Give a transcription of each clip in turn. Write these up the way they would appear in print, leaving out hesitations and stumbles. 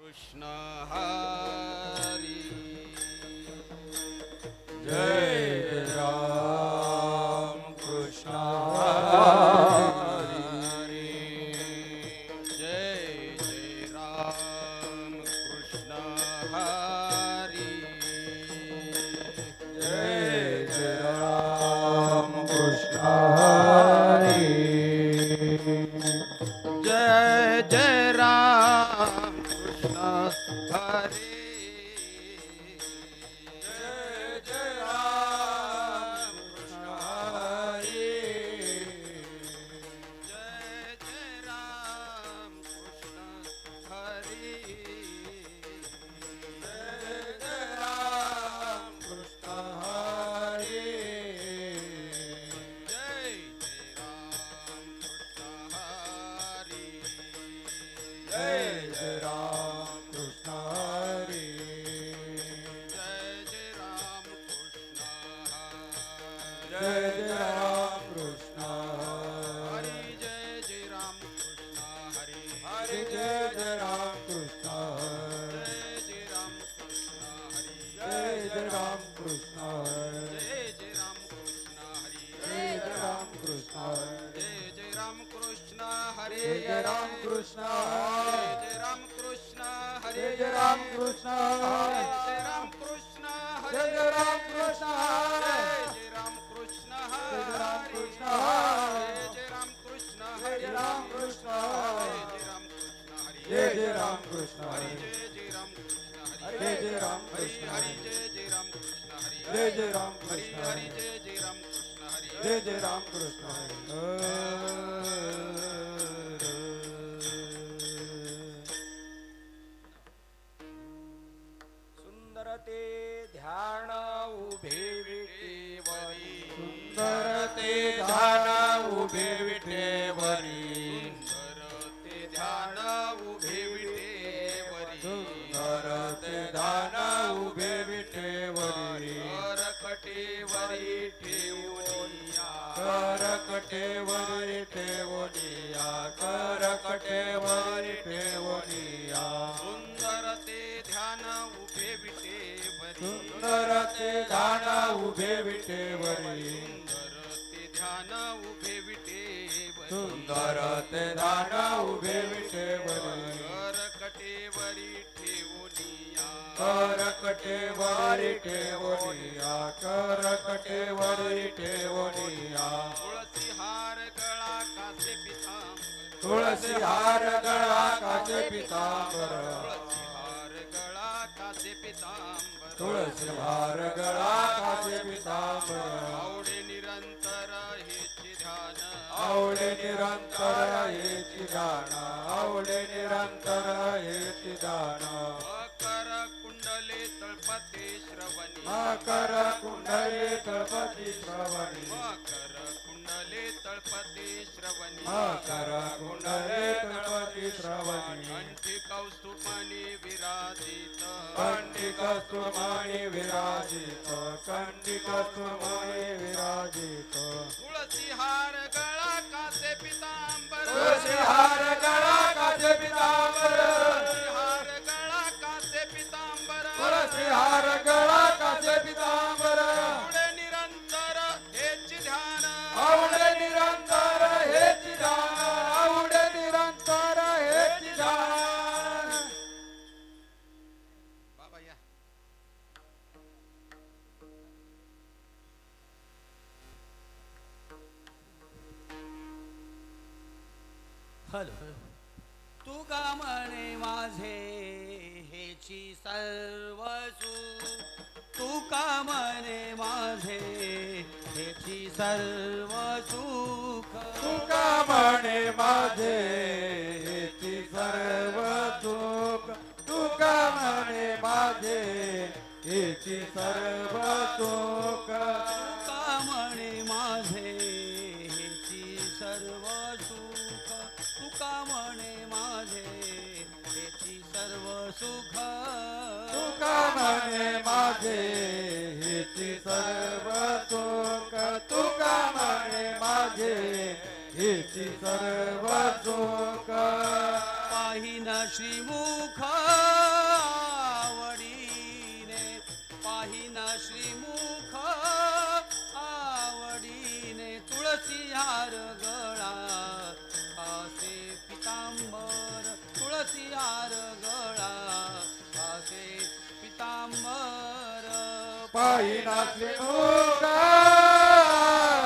कृष्ण हरी जय राम कृष्ण हरी जय जय राम कृष्ण हरी जय जय राम कृष्ण हरी जय जय राम कृष्ण हरी जय जय राम कृष्ण हरी जय जय राम कृष्ण हरी जय जय राम कृष्ण हरी जय जय राम कृष्ण हरी जय जय राम कृष्ण हरी जय जय राम कृष्ण जय जय राम कृष्ण हरी जय जय राम कृष्ण हरी हरि जय जय राम कृष्ण जय जय राम कृष्ण हरी जय जय राम कृष्ण जय जय राम कृष्ण हरी जय जय राम कृष्ण जय जय राम कृष्ण हरी जय जय राम कृष्ण जय जय राम कृष्ण हरी जय जय राम कृष्ण जय जय राम कृष्ण हरी जय जय राम कृष्ण जय जय राम कृष्ण जय जय राम हरी कृष्ण जय जय राम कृष्ण जय हरी जय राम कृष्ण जय जय राम कृष्ण हरी जय जय राम कृष्ण हरी जय जय राम कृष्ण हरी जय जय राम हरी कृष्ण हरी जय जय राम कृष्ण हरी जय जय राम हरी कृष्ण हरी जय जय राम कृष्ण हरी जय जय राम कृष्ण सुंदर ते ध्यान उभे विटेवरी सुंदर ते ध्यान उभे विटेवरी सुंदर ते ध्यान उभे विटेवरी सुंदर ते ध्यान उभे विटेवरी करकटेवरी ठेवोनिया करकटेवरी ठेवोनिया करकटेवरी ठेवोनिया सुंदर ते ध्यान उभे विटेवरी सुंदर ते ध्यान उभे विटेवरी सुंदर ते ध्यान उभे विटेवरी सुंदर ते ध्यान उभे विटेवरी करकटेवरी ठेवोनिया करकटेवरी ठेवोनिया करकटेवरी ठेवोनिया तुळसी हार गळा कासे पितांबर तुळसी हार गळा काचे पितांबर तुळसी हार गळा कासे पितांबर तुळसी हार गळा काचे पितांबर आवडे निरंतर हेचे ध्यान आवडे निरंतर हेची दान आवडे निरंतर हेची दान मकर कुंडले तळपते श्रवणी मकर कुंडली तळपती श्रवणी मकर कुंडले तळपते श्रवणी मकर कुंडली तळपती श्रवणी कंठी कौस्तुभमणी विराजित कंटिक सुमणी विराजित कंटिक सुमणी विराजित तुळसी हार गळा कासे पितांबर तुळसी हार गळा काचे पितांबर तुळसी हार गळा कासे पितांबर तुळसी हार गळा काचे पितांबर आवडे निरंतर हेची ध्यान आवडे निरंतर हेची दान आवडे निरंतर हेची दान बाबा या हॅलो तू का म्हणे माझे हेची सर्व तू का म्हणे माझे हेची सर्व सुख तुका म्हणे माझे हेची सर्व सुख तुका म्हणे माझे हेची सर्व सुख का म्हणे माझे हेची सर्व सुख तुका म्हणे माझे हेची सर्व सुख तुका म्हणे माझे हेची सर्व सुख तुका म्हणे माझे हेची सर्व सुख पाहिन श्रीमुख पितांबर पायी नाचले मोका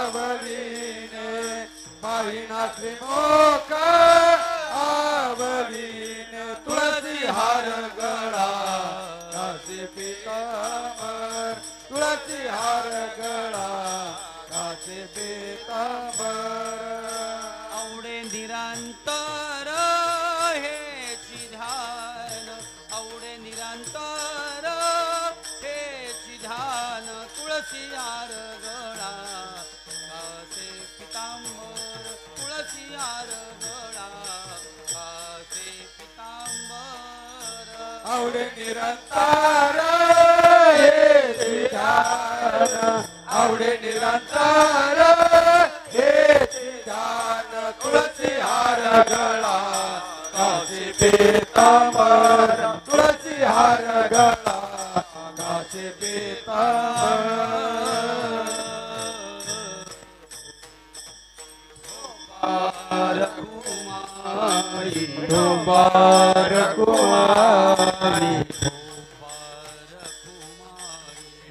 आवलीने पायी नाचले मोका आवलीने तुळसी हार गळा काचे पितांबर तुळसी हार गळा काचे पितांबर आवडे निरांतर हेची ध्यान आवडे निरांतर हेची ध्यान तुळसी हार गळा काचे पितांबर तुळसी हार गळा काचे पितांबर आवडे निरंतर हेची ध्यान आवडे निरंतर हेची ध्यान तुळसी हार गळा काचे पितांबर तुळसी हार गळा काचे पितांबर कुमारी डोंबार कुमारी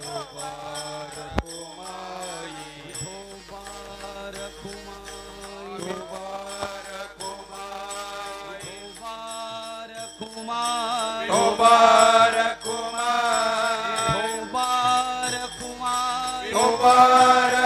डोंबार कुमारी डोंबार कुमारी डोंबार कुमारी डोंबार कुमारी डोंबार कुमारी डोंबार कुमारी डोंबार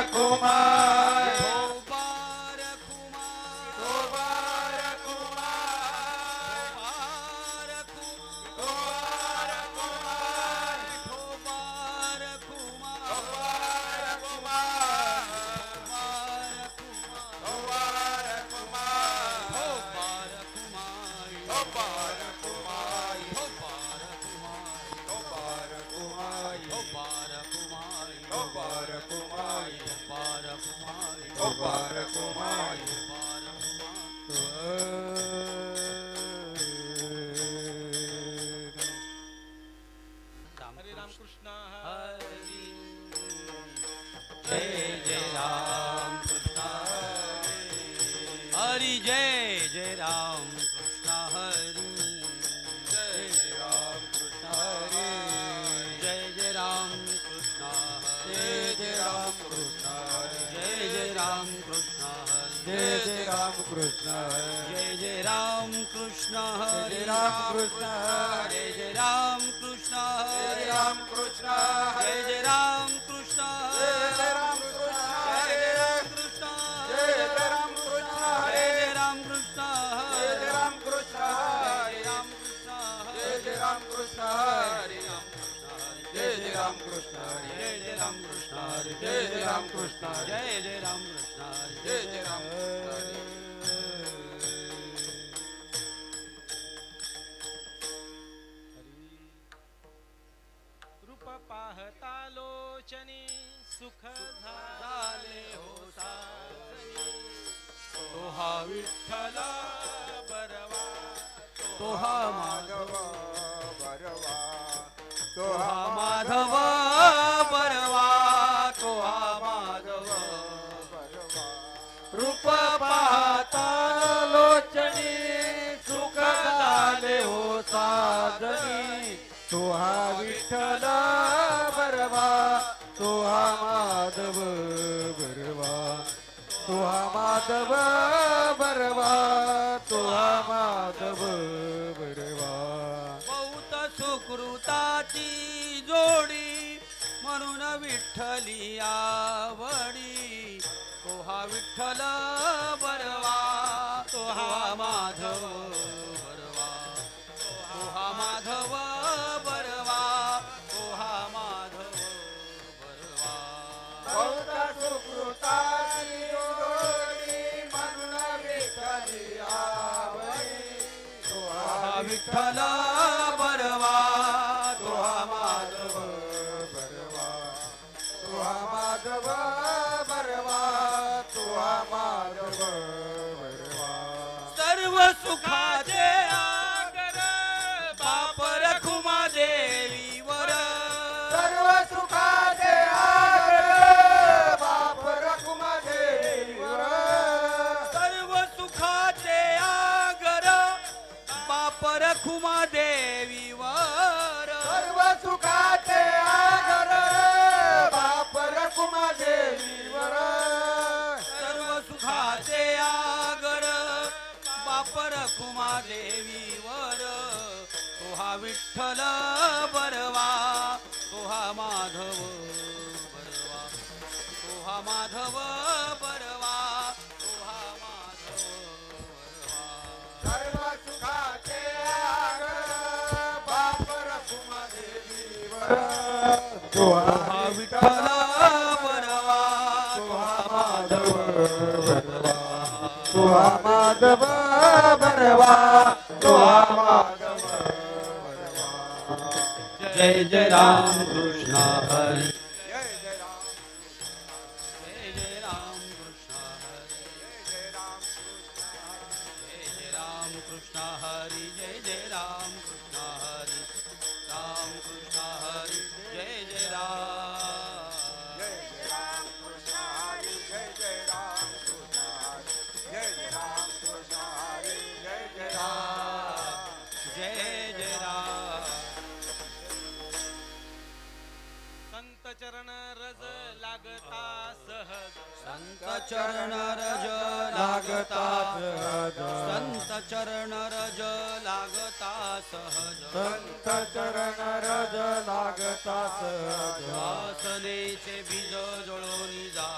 हरे राम कृष्ण हरी जय जय राम कृष्ण हरी जय जय राम कृष्ण हरी जय राम कृष्ण हरे जय जय राम कृष्ण जय जय राम कृष्ण जय जय राम कृष्ण जय जय राम कृष्ण जय जय राम कृष्ण जय राम कृष्ण जय जय राम कृष्ण जय राम कृष्ण जय जय राम कृष्ण जय राम कृष्ण जय जय राम कृष्ण जय राम कृष्ण जय जय राम कृष्ण जय राम कृष्ण जय जय राम कृष्ण जय जय राम कृष्ण जय जय राम कृष्ण जय जय राम कृष्ण जय जय राम कृष्ण जय जय राम रूप पाहता लोचनी सुख झाले हो साजनी तो हा विठ्ठल बरवा तो हा माधव बरवा तो हा माधव बरवा तो हा माधव रूप पाहता लोचनी सुख झाले हो साजनी तो हा विठ्ठल बरवा तो हा माधव बरवा तो हा माधव बरवा तो हा माधव बरवा बहुत सुकृताची जोडी म्हणून विठ्ठली आवडी तो हा विठ्ठल बरवा तो हा माधव बरवा तो हा माधव बरवा तो हा माधव बरवा बहुत सुकृताची जोडी म्हणून विठ्ठली आवडी तो हा विठ्ठल बरवा तो हा माधव बरवा तो हा माधव बरवा तो हा माधव बरवा सर्व सुखाचे आगर बाप रखुमा देवीवर सर्व सुखाचे आगर बाप रखुमा देवीवर सर्व सुखाचे आगर बाप रखुमा देवीवर सर्व सुखाचे रखुमा देवीवर तो हा विठ्ठल बरवा तो हा माधव बरवा तो हा माधव बरवा तो हा माधव बरवा सर्व सुखाचे आगर बाप रखुमा देवीवर तो हा विठ्ठल बरवा तो हा माधव बरवा तो हा माधव बरवा तो हा माधव बरवा जय जय राम कृष्ण हरी जय जय राम जय जय राम कृष्ण हरी जय राम जय जय राम कृष्ण हरी जय जय राम कृष्ण हरी राम कृष्ण हरी जय जय राम जय जय राम कृष्ण हरी जय जय राम कृष्ण हरी जय जय राम कृष्ण हरी जय जय राम जय जय राम संत चरण रज लागता सहज संत चरण रज लागता संत चरण रज लागता सहज संत चरण रज लागता सहज वासनेचे बीज जळोनी जा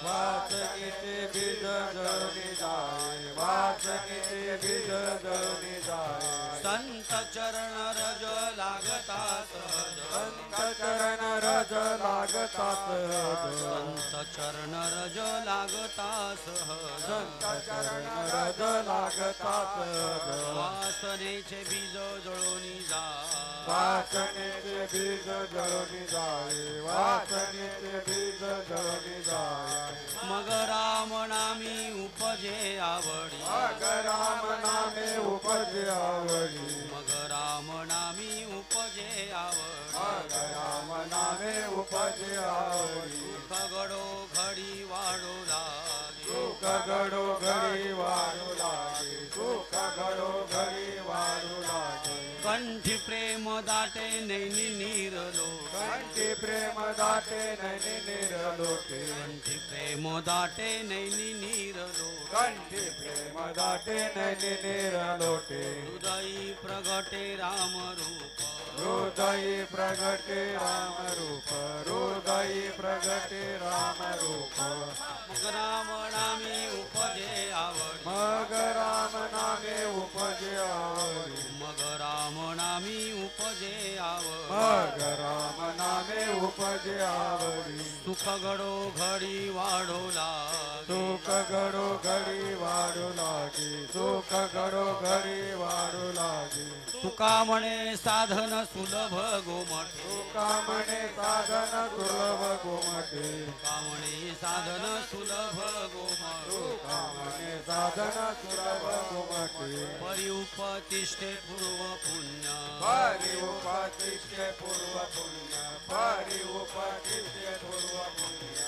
वासकीचे बीज जळून जाय वासकीचे बीज जळून जाय संत चरण रज लागता सहज संत चरण रज लागता सहज संत चरण रज लागता सहज संत चरण रज लागता सहज वासनेचे बीज जळोनी जा वासनेचे बीज जळून जाय वासनेचे बीज जळून जाय मग राम नामी उपजे आवडी मग राम नामे उपजे आवडी मग राम नामी उपजे आवडी मग राम नामे उपजे आवडी सुख गडो घडी वाढो लागे सुख घडो घडी वाढू लागे सुख घडो घडी वाढू लागे कंठी प्रेम दाटे नैनी नीरलो कंठी प्रेम दाटे नैनी निरलोटे कंठी प्रेम दाटे नैनी नीरलो कंठी प्रेम दाटे नैनी निरलोटे हृदयी प्रगटे राम रूप हृदयी प्रगटे राम रूप हृदयी प्रगटे राम रूप मग राम नामी उपजे आवडी मग राम नामे उपजे आवडी मग राम नामी उपजे आवडी मग राम नामे उपजे आवडी सुख गडो घडी वाढो लागे सुख घडो घडी वाढू लागे सुख घडो घडी वाढू लागे तुका म्हणे साधन सुलभ गोमटे तुका म्हणे साधन सुलभ गोमटे तुका म्हणे साधन सुलभ गोमटे तुका म्हणे साधन सुलभ गोमटे परि उपतिष्ठे पूर्व पुण्य परि उपतिष्ठे पूर्व पुण्य परि उपतिष्ठे पूर्व पुण्य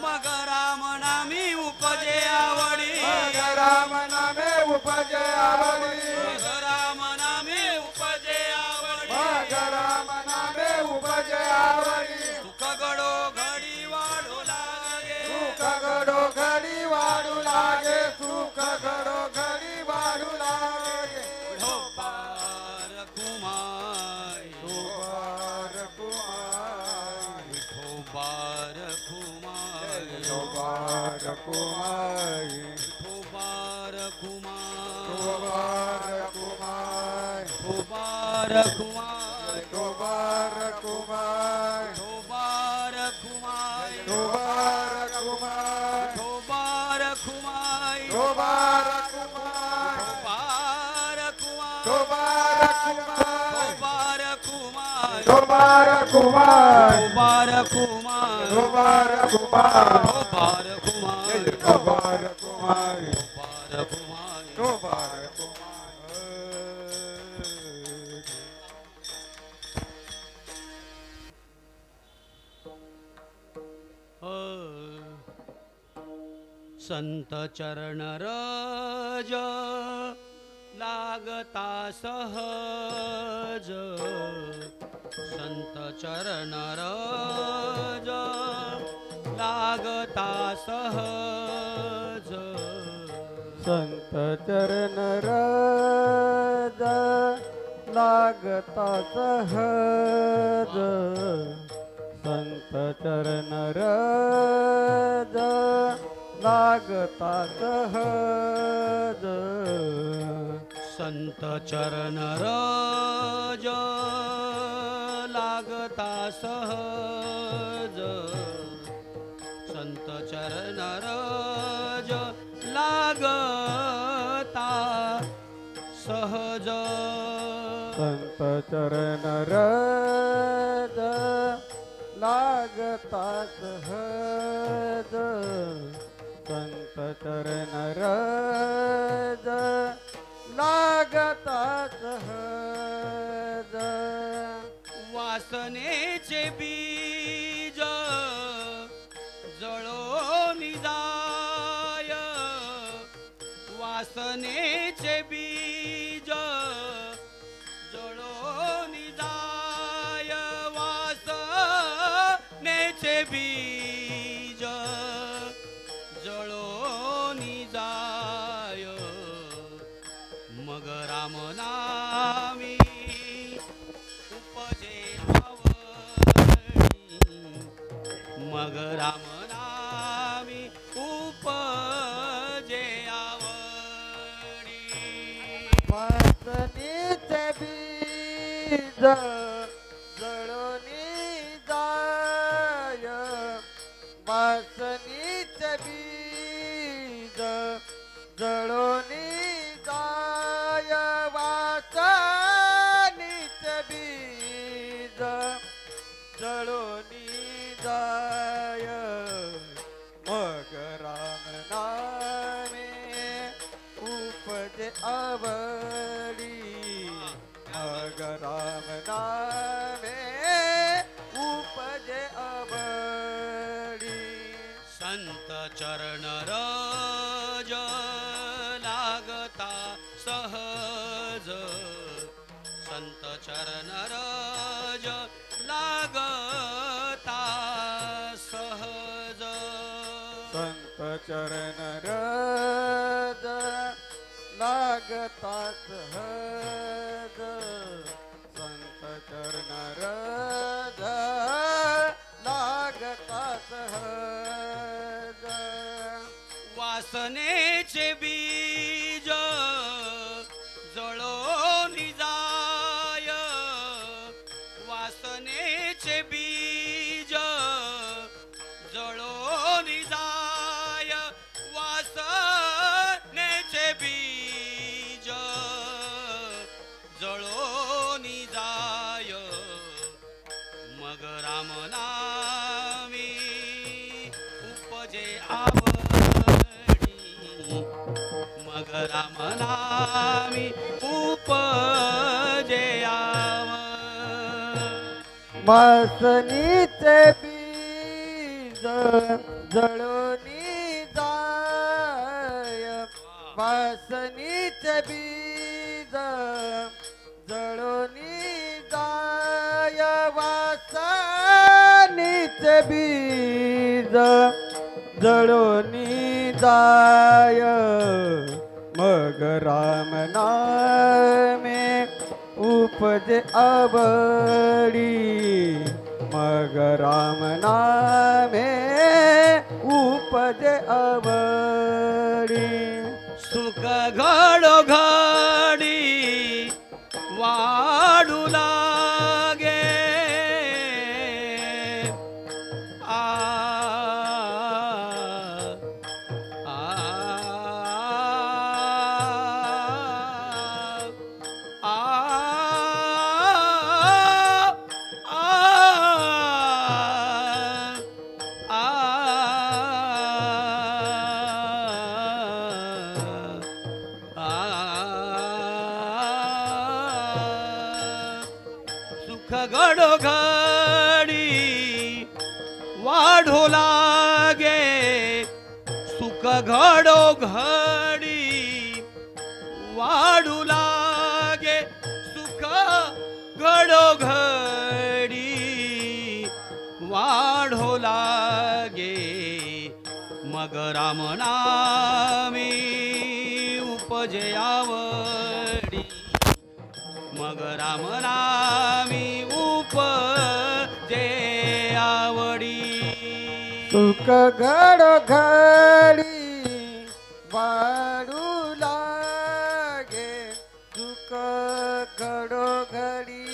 मग राम नामी उपजे आवडी मग राम नामे उपजे आवडी मग राम नामी उपजे आवडी मग राम नामे उपजे आवडी सुख गडो घडी वाढो लागे सुख घडो घडी वाढू लागे सुख घडो घडी वाढू लागे ढोपार कुमार तुबार कुमारी ढोपार कुमार तुबार कुमारी ढोपार कुमार तुबार कुमारी ढोपार कुमार तुबार कुमारी ढोपार कुमार तुबार कुमारी ढोपार कुमार तुबार कुमारी ढोपार कुमार तुबार कुमारी ढोपार कुमार तुबार कुमारी ढोपार कुमार तुबार कुमारी ढोपार कुमार तुबार कुमारी ढोपार कुमार तुबार कुमारी संत चरण रज लागता सहज संत चरण रज लागता सहज संत चरण रज लागता सहज संत चरण रज लागता सहज संत चरण रज लागता सहज संत चरण रज लागता सहज संत चरण रज लागता सहज संत चरण रज लागता सहज वासनेचे बीज जळून जाय वासनेचे बीज जळून जाय वासनेचे बीज जळून जाय मग राम नामी उपजे आवडी मग राम नामी उपजे आवडी वासनेचे बीज जळोनी जाय वासनेचे बीज जळोनी जाय वासनेचे बीज जळोनी जाय मग राम नामे उपजे आवडी मग राम नामे उपजे आवडी संत चरण रज लागता सहज संत चरण रज लागता सहज संत चरण रज लागता सहज संत चरण रज लागता सहज वासनेचे बीज जळून जाय वासनेचे बीज जळून जाय वासनेचे बीज जळून जाय मग राम नामी उपजे आवडी मग राम नामी उपजे आवडी वासनीचे बीज जळोनी जाय वासनीचे बीज जळोनी जाय वासनीचे बीज जळोनी जाय मग राम नामे उपजे आवडी मग राम नामे उपजे आवडी सुख घडोघडी वाढू लागे आ आ आ सुख घडोघडी वाढू लागे सुख घडोघडी वाढू लागे सुख घडोघडी वाढू लागे मग राम नामी उपजे राम नामी उपजे आवडी सुख घडो घडी वाढू लागे सुख घडो घडी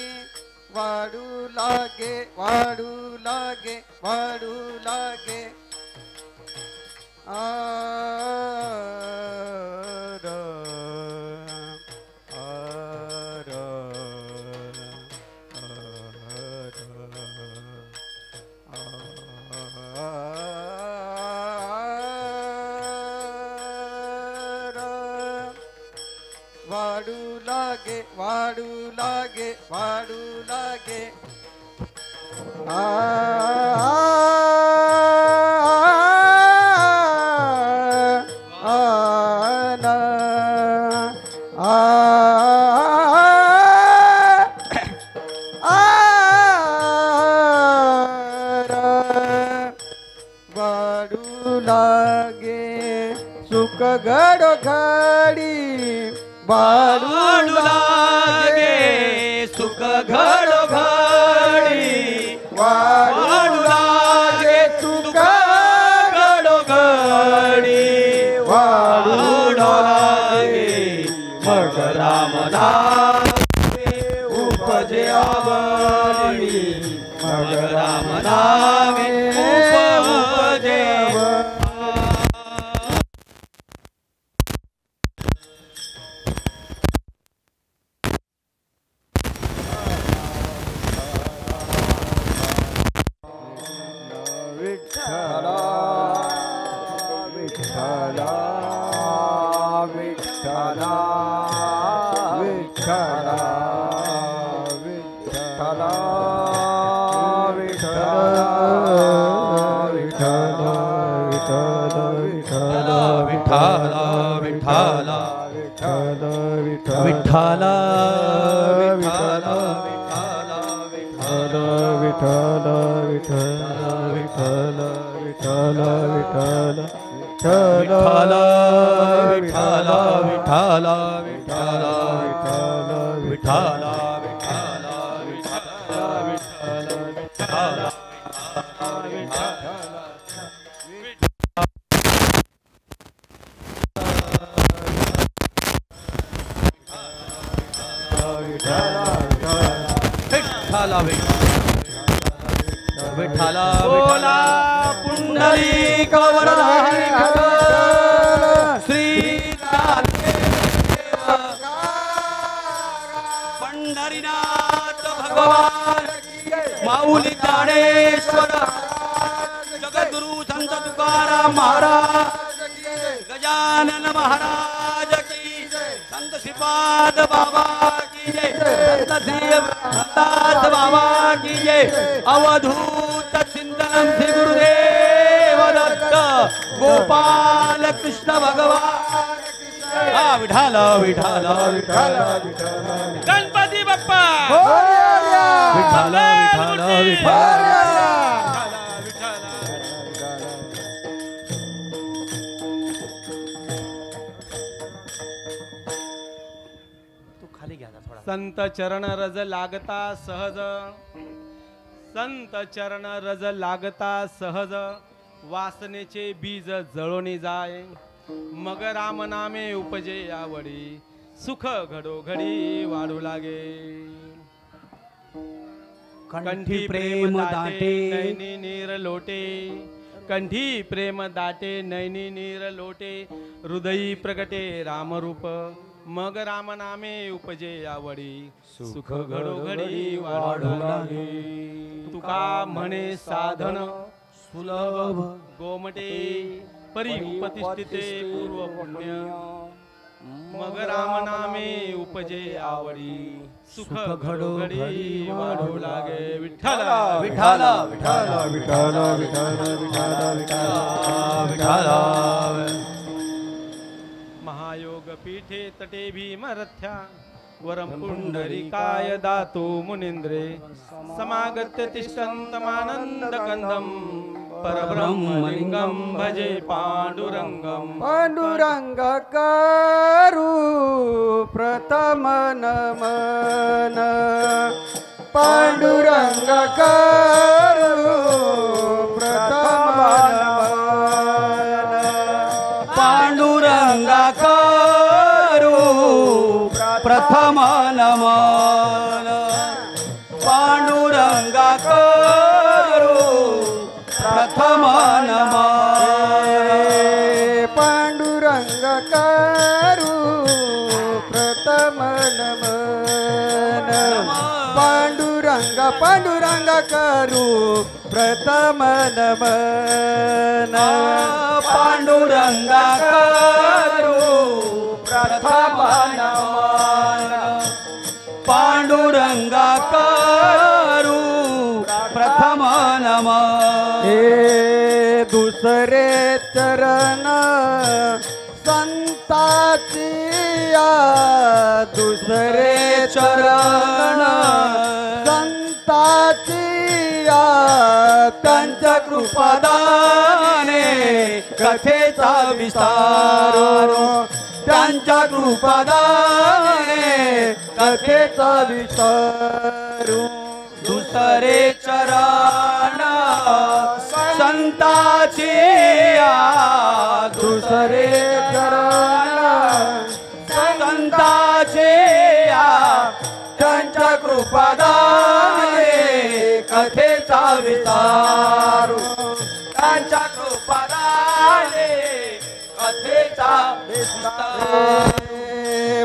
वाढू लागे वाढू लागे वाढू लागे वाढू लागे वाढू लागे वाढू लागे वाढू लागे सुख घडो घडी वाढू लागे सुख घडो घडी वाढू लागे सुख घडो घडी वाढू लागे मग राम नामे उपजे आवडी मग राम नामे उपजे विठ्ठला विठ्ठला विठ्ठला विठ्ठला विठ्ठला विठ्ठला विठ्ठला विठ्ठला विठ्ठला विठ्ठल विठ्ठल विठ्ठल विठ्ठल विठ्ठल विठ्ठल विठ्ठल विठ्ठल विठ्ठल विठ्ठल विठ्ठल बोला पुंडलिक श्री पंढरीनाथ भगवान माऊली ज्ञानेश्वर जगद्गुरु संत तुकाराम महाराज गजानन महाराज की संत श्रीपाद बाबा की जय संत श्री दास बाबा की जय अवधूत चिंतनम श्री गुरुदेव दत्त गोपाल कृष्ण भगवान विठाल विठाल विठाल गणपती बाप्पा विठाल विठाल विठाल संत चरण रज लागता सहज संत चरण रज लागता सहज वासनेचे बीज जळोनी जाय मग राम नामे उपजे आवडी सुख घडोघडी वाढू लागे कंठी प्रेम दाटे नैनी नीर लोटे कंठी प्रेम दाटे नैनी नीर लोटे हृदयी प्रगटे रामरूप मग राम नामे उपजे आवडी सुख घडोघडी वाढू लागे तुका म्हणे साधन सुलभ गोमटे परी प्रतिष्ठिते पूर्व पुण्य मग राम नामे उपजे आवडी सुख घडोघडी वाढू लागे विठ्ठल विठ्ठल विठ्ठल विठ्ठल विठ्ठल विठ्ठल विठ्ठल महायोग पीठे तटे भीमरथ्या वरम पुंडरीकाय दातो मुनींद्रे समागत्य तिष्ठन्तमानंद कंदम परब्रह्मलिंगं भजे पांडुरंगं पांडुरंग करू प्रथम नमन पांडुरंग करू प्रथम नमन पांडुरंगा करू प्रथम नमन पांडुरंगा करू प्रथम नमन पांडुरंग करू प्रथम नमन पांडुरंग पांडुरंग करू प्रथम नमन पांडुरंगा करू प्रथम नमन पांडुरंगा करू प्रथम नमन हे दुसरे चरण संताची दुसरे चरण संताची त्यांच्या कृपादाने कथेचा विस्तार त्यांच्या कृपादाने कथेचा विस्तार दुसरे चरण संताची दुसरे चरण संताची त्यांच्या कृपादाने कथेचा विस्तार त्यांच्या कृपादाने कथेचा विस्तार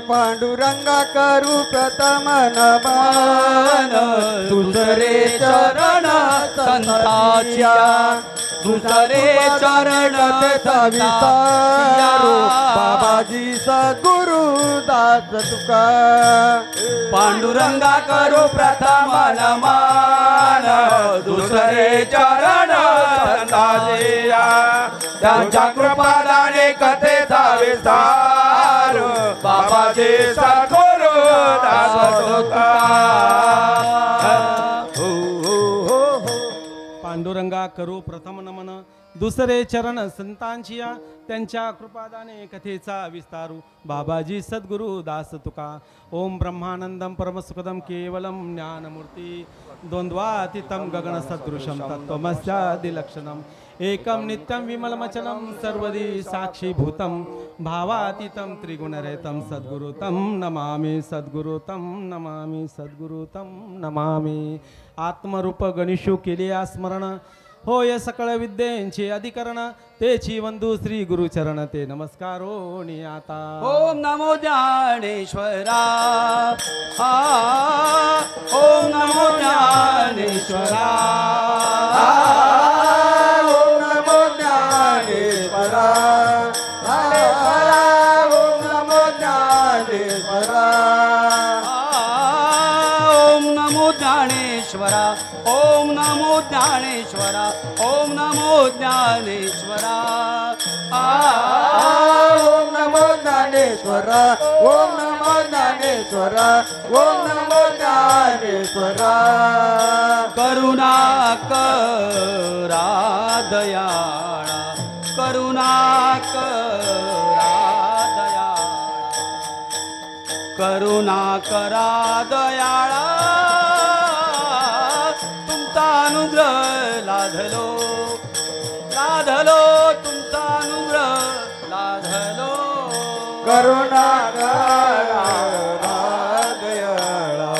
पांडुरंगा करू प्रथम नमन दुसरे चरण संताच्या दुसरे चरण कथेचा विस्तार बाबाजी सद्गुरु दास तुका पांडुरंगा करू प्रथम नमन दुसरे चरण संताच्या त्यांच्या कृपादाने कथेचा विस्तार बाबाजी सद्गुरु दास तुका पांडुरंगा करू प्रथम नमन दुसरे चरण संतांची त्यांच्या कृपादाने कथेचा विस्तारू बाबाजी सद्गुरु दास तुका ओम ब्रह्मानंदम परमसुखदम केवलम ज्ञानमूर्ती द्वंद्वातीतं गगन सदृशं तत्त्वमस्यादिलक्षणम् एकं नित्यं विमलमचलं सर्वदी साक्षीभूतं भावातीतं त्रिगुणरहितं सद्गुरुतं नमामि सद्गुरुतं नमामि सद्गुरुतं नमामि आत्मरूप गणेशू केले स्मरण होय सकळ विद्येचे अधिकरण तेची वंदू श्री गुरुचरण ते नमस्कारो आता ओम नमो ज्ञानेश्वरा हा ओम नमो ज्ञानेश्वरा ओम नमो ज्ञानेश्वरा ओम नमो ज्ञानेश्वरा ओम नमो ज्ञानेश्वरा ओम नमो ज्ञानेश्वरा ओम नमो ज्ञानेश्वरा ओम नमो ज्ञानेश्वरा ओम नमो ज्ञानेश्वरा ओम नमो ज्ञानेश्वरा करुणा करा दयाळा करुणा करा दयाळा करुणा करा दयाळा तुमचा अनुग्रह लाधलो लाधलो तुमचा अनुग्रह लाधलो करुणा करा दयाळा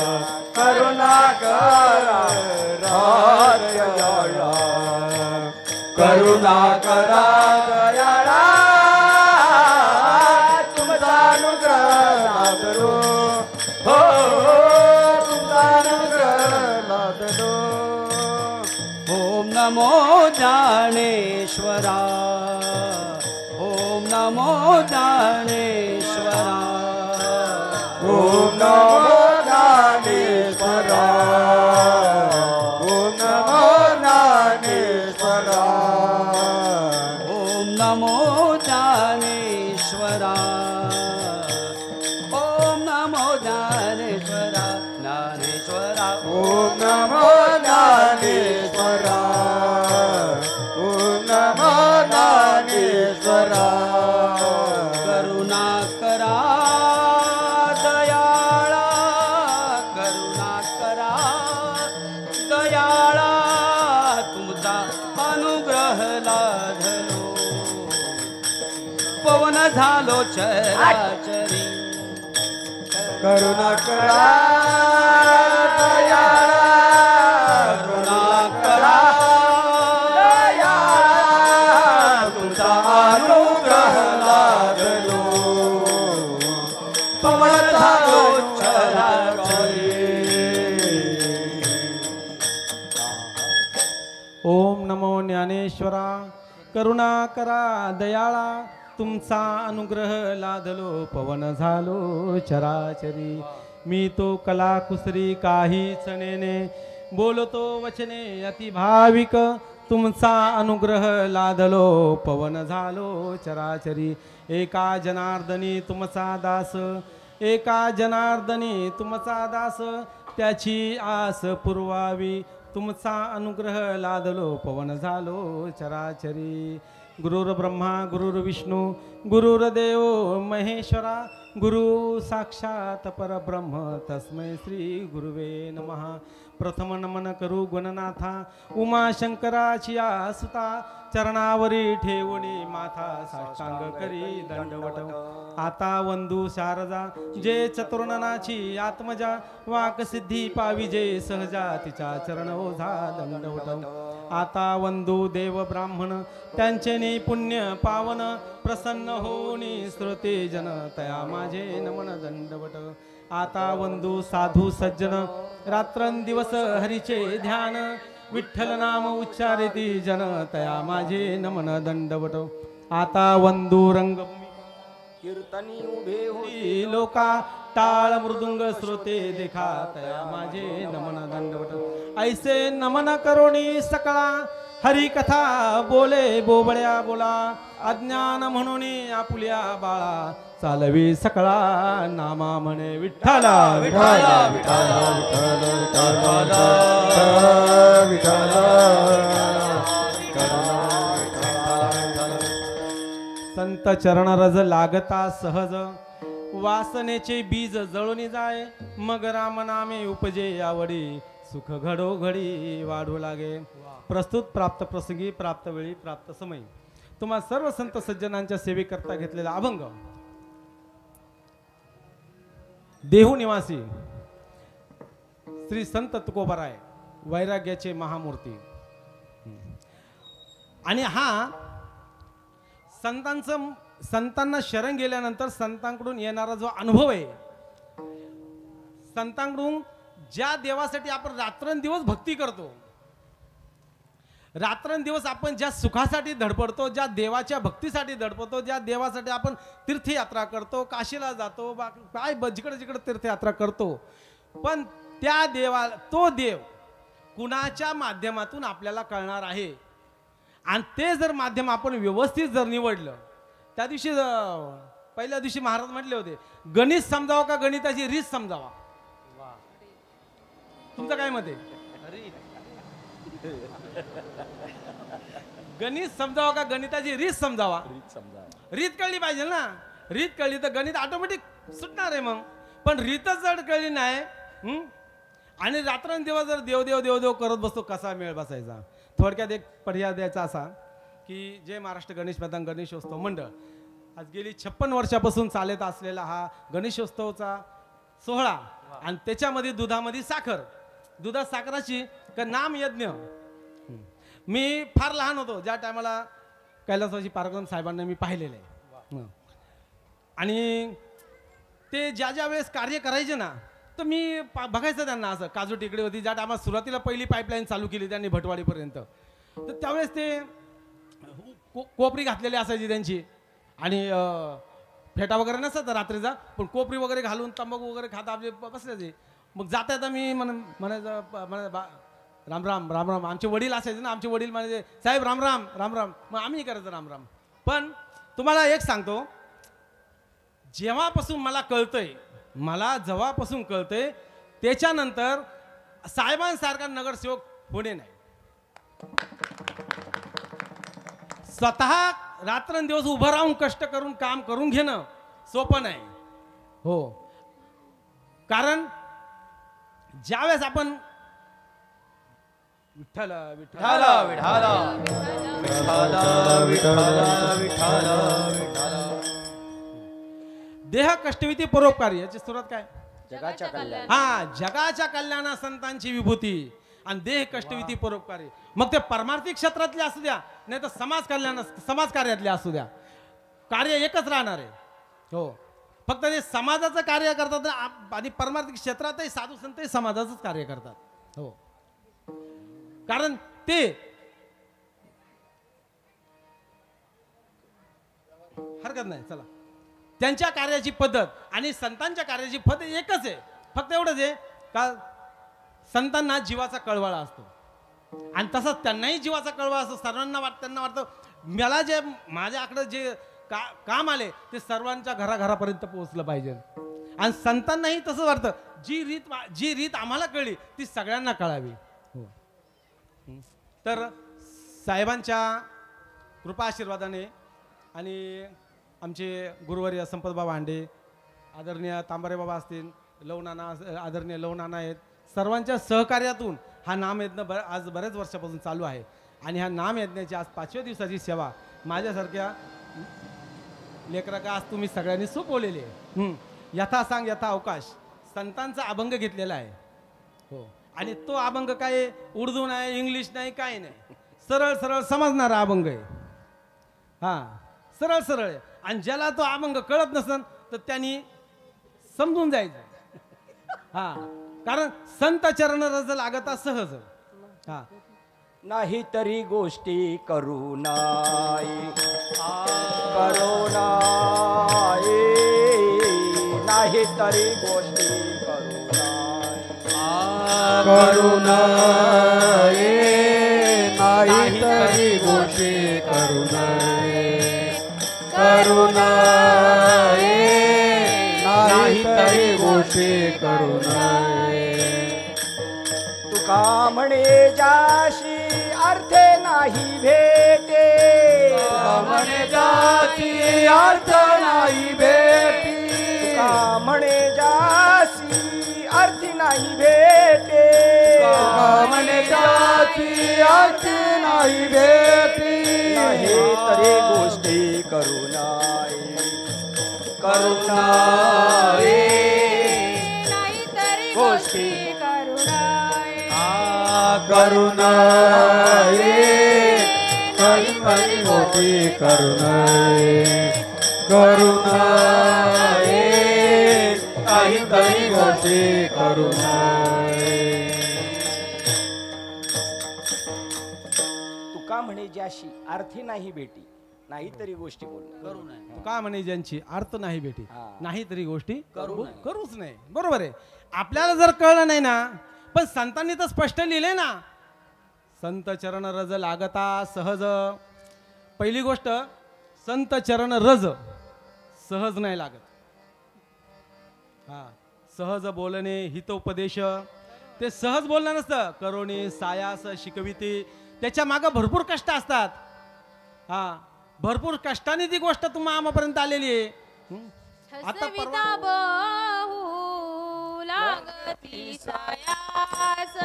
करुणा करा दयाळा करुणा करा दयाळा तुमचा अनुग्रह लादलो हो तुमचा अनुग्रह लादलो ओम नमो ज्ञानेश्वरा ओम नमो ज्ञानेश्वरा ओम नमो ज्ञानेश्वरा ओम नमो ज्ञानेश्वरा ओम नमो ज्ञानेश्वरा ओम नमो ज्ञानेश्वरा ज्ञानेश्वरा ओम नमो ज्ञानेश्वरा झालो चराचरी करुणा करा दयाळा करुणा करा दयाळा तुझा अनुग्रह लागलो पवन झालो चराचरी. ओम नमो ज्ञानेश्वरा करुणा करा दयाळा तुमचा अनुग्रह लादलो पवन झालो चराचरी. मी तो कला कुसरी काहीच नेने बोलतो वचने अति भाविक तुमचा अनुग्रह लादलो पवन झालो चराचरी. एका जनार्दनी तुमचा दास एका जनार्दनी तुमचा दास त्याची आस पुरवावी तुमचा अनुग्रह लादलो पवन झालो चराचरी. गुरुर्ब्रह्मा गुरुर्विष्णू गुरुर्देव महेश्वरा गुरु साक्षात परब्रह्म तस्मै श्री गुरुवे नमः. प्रथम नमन करू गुणनाथा उमाशंकराची सुता चरणावरी ठेवणी माथा साष्टांग करी दंडवट. आता वंदू शारदा जे चतुर्णनाची आत्मजा वाक सिद्धी पाविजे सहजा तिच्या चरण ओझा दंडवट. आता वंदू देव ब्राह्मण त्यांचे पुण्य पावन प्रसन्न होनी श्रोते जन तया माझे नमन दंडवट. आता वंदू साधू सज्जन रात्रंदिवस हरीचे ध्यान विठ्ठल नाम उच्चारिती जन तया माझे नमन दंडवट. आता वंदू रंगभूमी कीर्तनी उभे होती लोका टाळ मृदुंग श्रोते देखा तया माझे नमन दंडवट. ऐसे नमन करोणी सकळा हरी कथा बोले बोबड्या बोला अज्ञान म्हणून आपुल्या बाळा चालवी सकळा नामा म्हणे विठ्ठला विठ्ठला विठ्ठला विठ्ठला विठ्ठला. संत चरण रज लागता सहज वासनेचे बीज जळून जाय मग राम नामे उपजे आवडी सुख घडो घडी वाढू लागे. प्रस्तुत प्राप्त प्रसंगी प्राप्त वेळी प्राप्त समय तुम्हा सर्व संत सज्जनांच्या सेवेकरता घेतलेला अभंग देहू निवासी श्री संत तुकोबाराय वैराग्याचे महामूर्ती. आणि हा संतांना शरण गेल्यानंतर संतांकडून येणारा जो अनुभव आहे संतांकडून ज्या देवासाठी आपण रात्रंदिवस भक्ती करतो रात्रंदिवस आपण ज्या सुखासाठी धडपडतो ज्या देवाच्या भक्तीसाठी धडपडतो ज्या देवासाठी आपण तीर्थयात्रा करतो काशीला जातो काय जिकडे जिकडे तीर्थयात्रा करतो पण त्या देवा तो देव कुणाच्या माध्यमातून आपल्याला कळणार आहे आणि ते जर माध्यम आपण व्यवस्थित जर निवडलं त्या दिवशी पहिल्या दिवशी महाराज म्हटले होते गणित समजावं का गणिताची रीत समजावा. तुमचं काय मत आहे गणित समजावं का गणिताची रीत समजावा. रीत कळली पाहिजे ना रीत कळली तर गणित ऑटोमॅटिक सुटणार आहे. मग पण रीतच जर कळली नाही आणि रात्रंदिवस जर देव देव देव देव करत बसतो कसा मेळ बसायचा. थोडक्यात एक पर्याय द्यायचा असा की जय महाराष्ट्र गणेश मैदान गणेशोत्सव मंडळ आज गेली 56 वर्षापासून चालत असलेला हा गणेशोत्सवचा सोहळा आणि त्याच्यामध्ये दुधामध्ये साखर दुधात साखराची नाम यज्ञ. मी फार लहान होतो ज्या टायमाला कैलासवासी पराक्रम साहेबांना मी पाहिलेलं आहे आणि ते ज्या ज्या वेळेस कार्य करायचे ना तर मी बघायचं त्यांना असं काजू टेकडी होती ज्या टायमाला सुरुवातीला पहिली पाईपलाईन चालू केली त्यांनी भटवाडीपर्यंत तर त्यावेळेस ते कोपरी घातलेली असायची त्यांची आणि फेटा वगैरे नसतात रात्रीचा पण कोपरी वगैरे घालून तंबाखू वगैरे खाता आपले बसल्याचे. मग जाता येता मी म्हणायचं राम राम राम राम. आमचे वडील असायचे ना आमचे वडील म्हणायचे साहेब राम राम राम राम. मग आम्ही करायचं राम राम. पण तुम्हाला एक सांगतो जेव्हापासून मला जेव्हापासून कळतंय त्याच्यानंतर साहेबांसारखा नगरसेवक होणे नाही. स्वतः रात्रंदिवस उभं राहून कष्ट करून काम करून घेणं सोपं नाही हो. कारण ज्यावेळेस आपण विठ्ठल विठ्ठल विठ्ठल विठ्ठल विठ्ठल विठ्ठल देह कष्टविती परोपकारी याची सुरुवात काय? जगाच्या कल्याण. हा, जगाच्या कल्याणा संतांची विभूती आणि देह कष्टविती परोपकारी. मग ते परमार्थिक क्षेत्रातले असू द्या नाही तर समाज कार्यातले असू द्या, कार्य एकच राहणार आहे. हो, फक्त ते समाजाचं कार्य करतात आणि परमार्थिक क्षेत्रातही साधू संतही समाजाचंच कार्य करतात. हो, कारण ते हरकत नाही. चला, त्यांच्या कार्याची पद्धत आणि संतांच्या कार्याची पद्धत एकच आहे. फक्त एवढंच आहे का संतांना जीवाचा कळवळा असतो आणि तसंच त्यांनाही जीवाचा कळवळा असतो. सर्वांना त्यांना वाटतं मला जे माझ्याकडे जे काम आले ते सर्वांच्या घराघरापर्यंत पोहोचलं पाहिजे. आणि संतांनाही तसंच वाटतं जी रीत आम्हाला कळली ती सगळ्यांना कळावी. हो, तर साहेबांच्या कृपा आशीर्वादाने आणि आमचे गुरुवर्य संपतबाबा हांडे, आदरणीय तांबारे बाबा असतील, लवनाना आदरणीय लवनाना आहेत, सर्वांच्या सहकार्यातून हा नामयज्ञ आज बऱ्याच वर्षापासून चालू आहे. आणि ह्या नामयज्ञाची आज 5व्या दिवसाची सेवा माझ्यासारख्या लेकराका आज तुम्ही सगळ्यांनी सोपवलेली आहे. यथा सांग यथा अवकाश संतांचा अभंग घेतलेला आहे. हो, आणि तो अभंग काय उर्दू नाही, इंग्लिश नाही, काही नाही, सरळ सरळ समजणारा अभंग आहे. हा, सरळ सरळ आहे. आणि ज्याला तो अभंग कळत नसेल तर त्यांनी समजून जायचं. हा, कारण संत चरण रज लागता सहज. हा, नाही तरी गोष्टी करू नाही, करू नाही, नाही तरी गोष्टी करू नाही, करू नये, नाही तरी गोष्टी करू नये, करू नये, नाही तरी गोष्टी करू नये. तुका म्हणे जाशी अर्थे नाही भेटे, म्हणे जाती अर्थ नाही भेटी, तुका म्हणे जाशी अर्थी नाही भेटे, म्हणे जाती अर्थ नाही भेटी. नाही तरी गोष्टी करू नाही, करू नाही, नाही तरी गोष्टी करू नये, करू नये, काही गोष्टी करू नये, करू नये, काही गोष्टी करू नये. तुका म्हणे ज्याशी अर्थी नाही भेटी, नाही तरी गोष्टी करू नये. का म्हणे ज्यांची अर्थ नाही भेटी, हा. नाही तरी गोष्टी करूच नाही. बरोबर आहे. आपल्याला जर कळलं नाही ना, पण संतांनी तर स्पष्ट लिहिले ना, संत चरण रज लागता सहज. पहिली गोष्ट, संत चरण रज सहज नाही लागत. हा, सहज बोलणे हितोपदेश ते सहज बोलणं नसतं. करुणी सायास शिकविती, त्याच्या मागं भरपूर कष्ट असतात. हा, भरपूर कष्टाने ती गोष्ट तुम्हा आम्हापर्यंत आलेली आहे. आता हसविता बहु लागती सायास,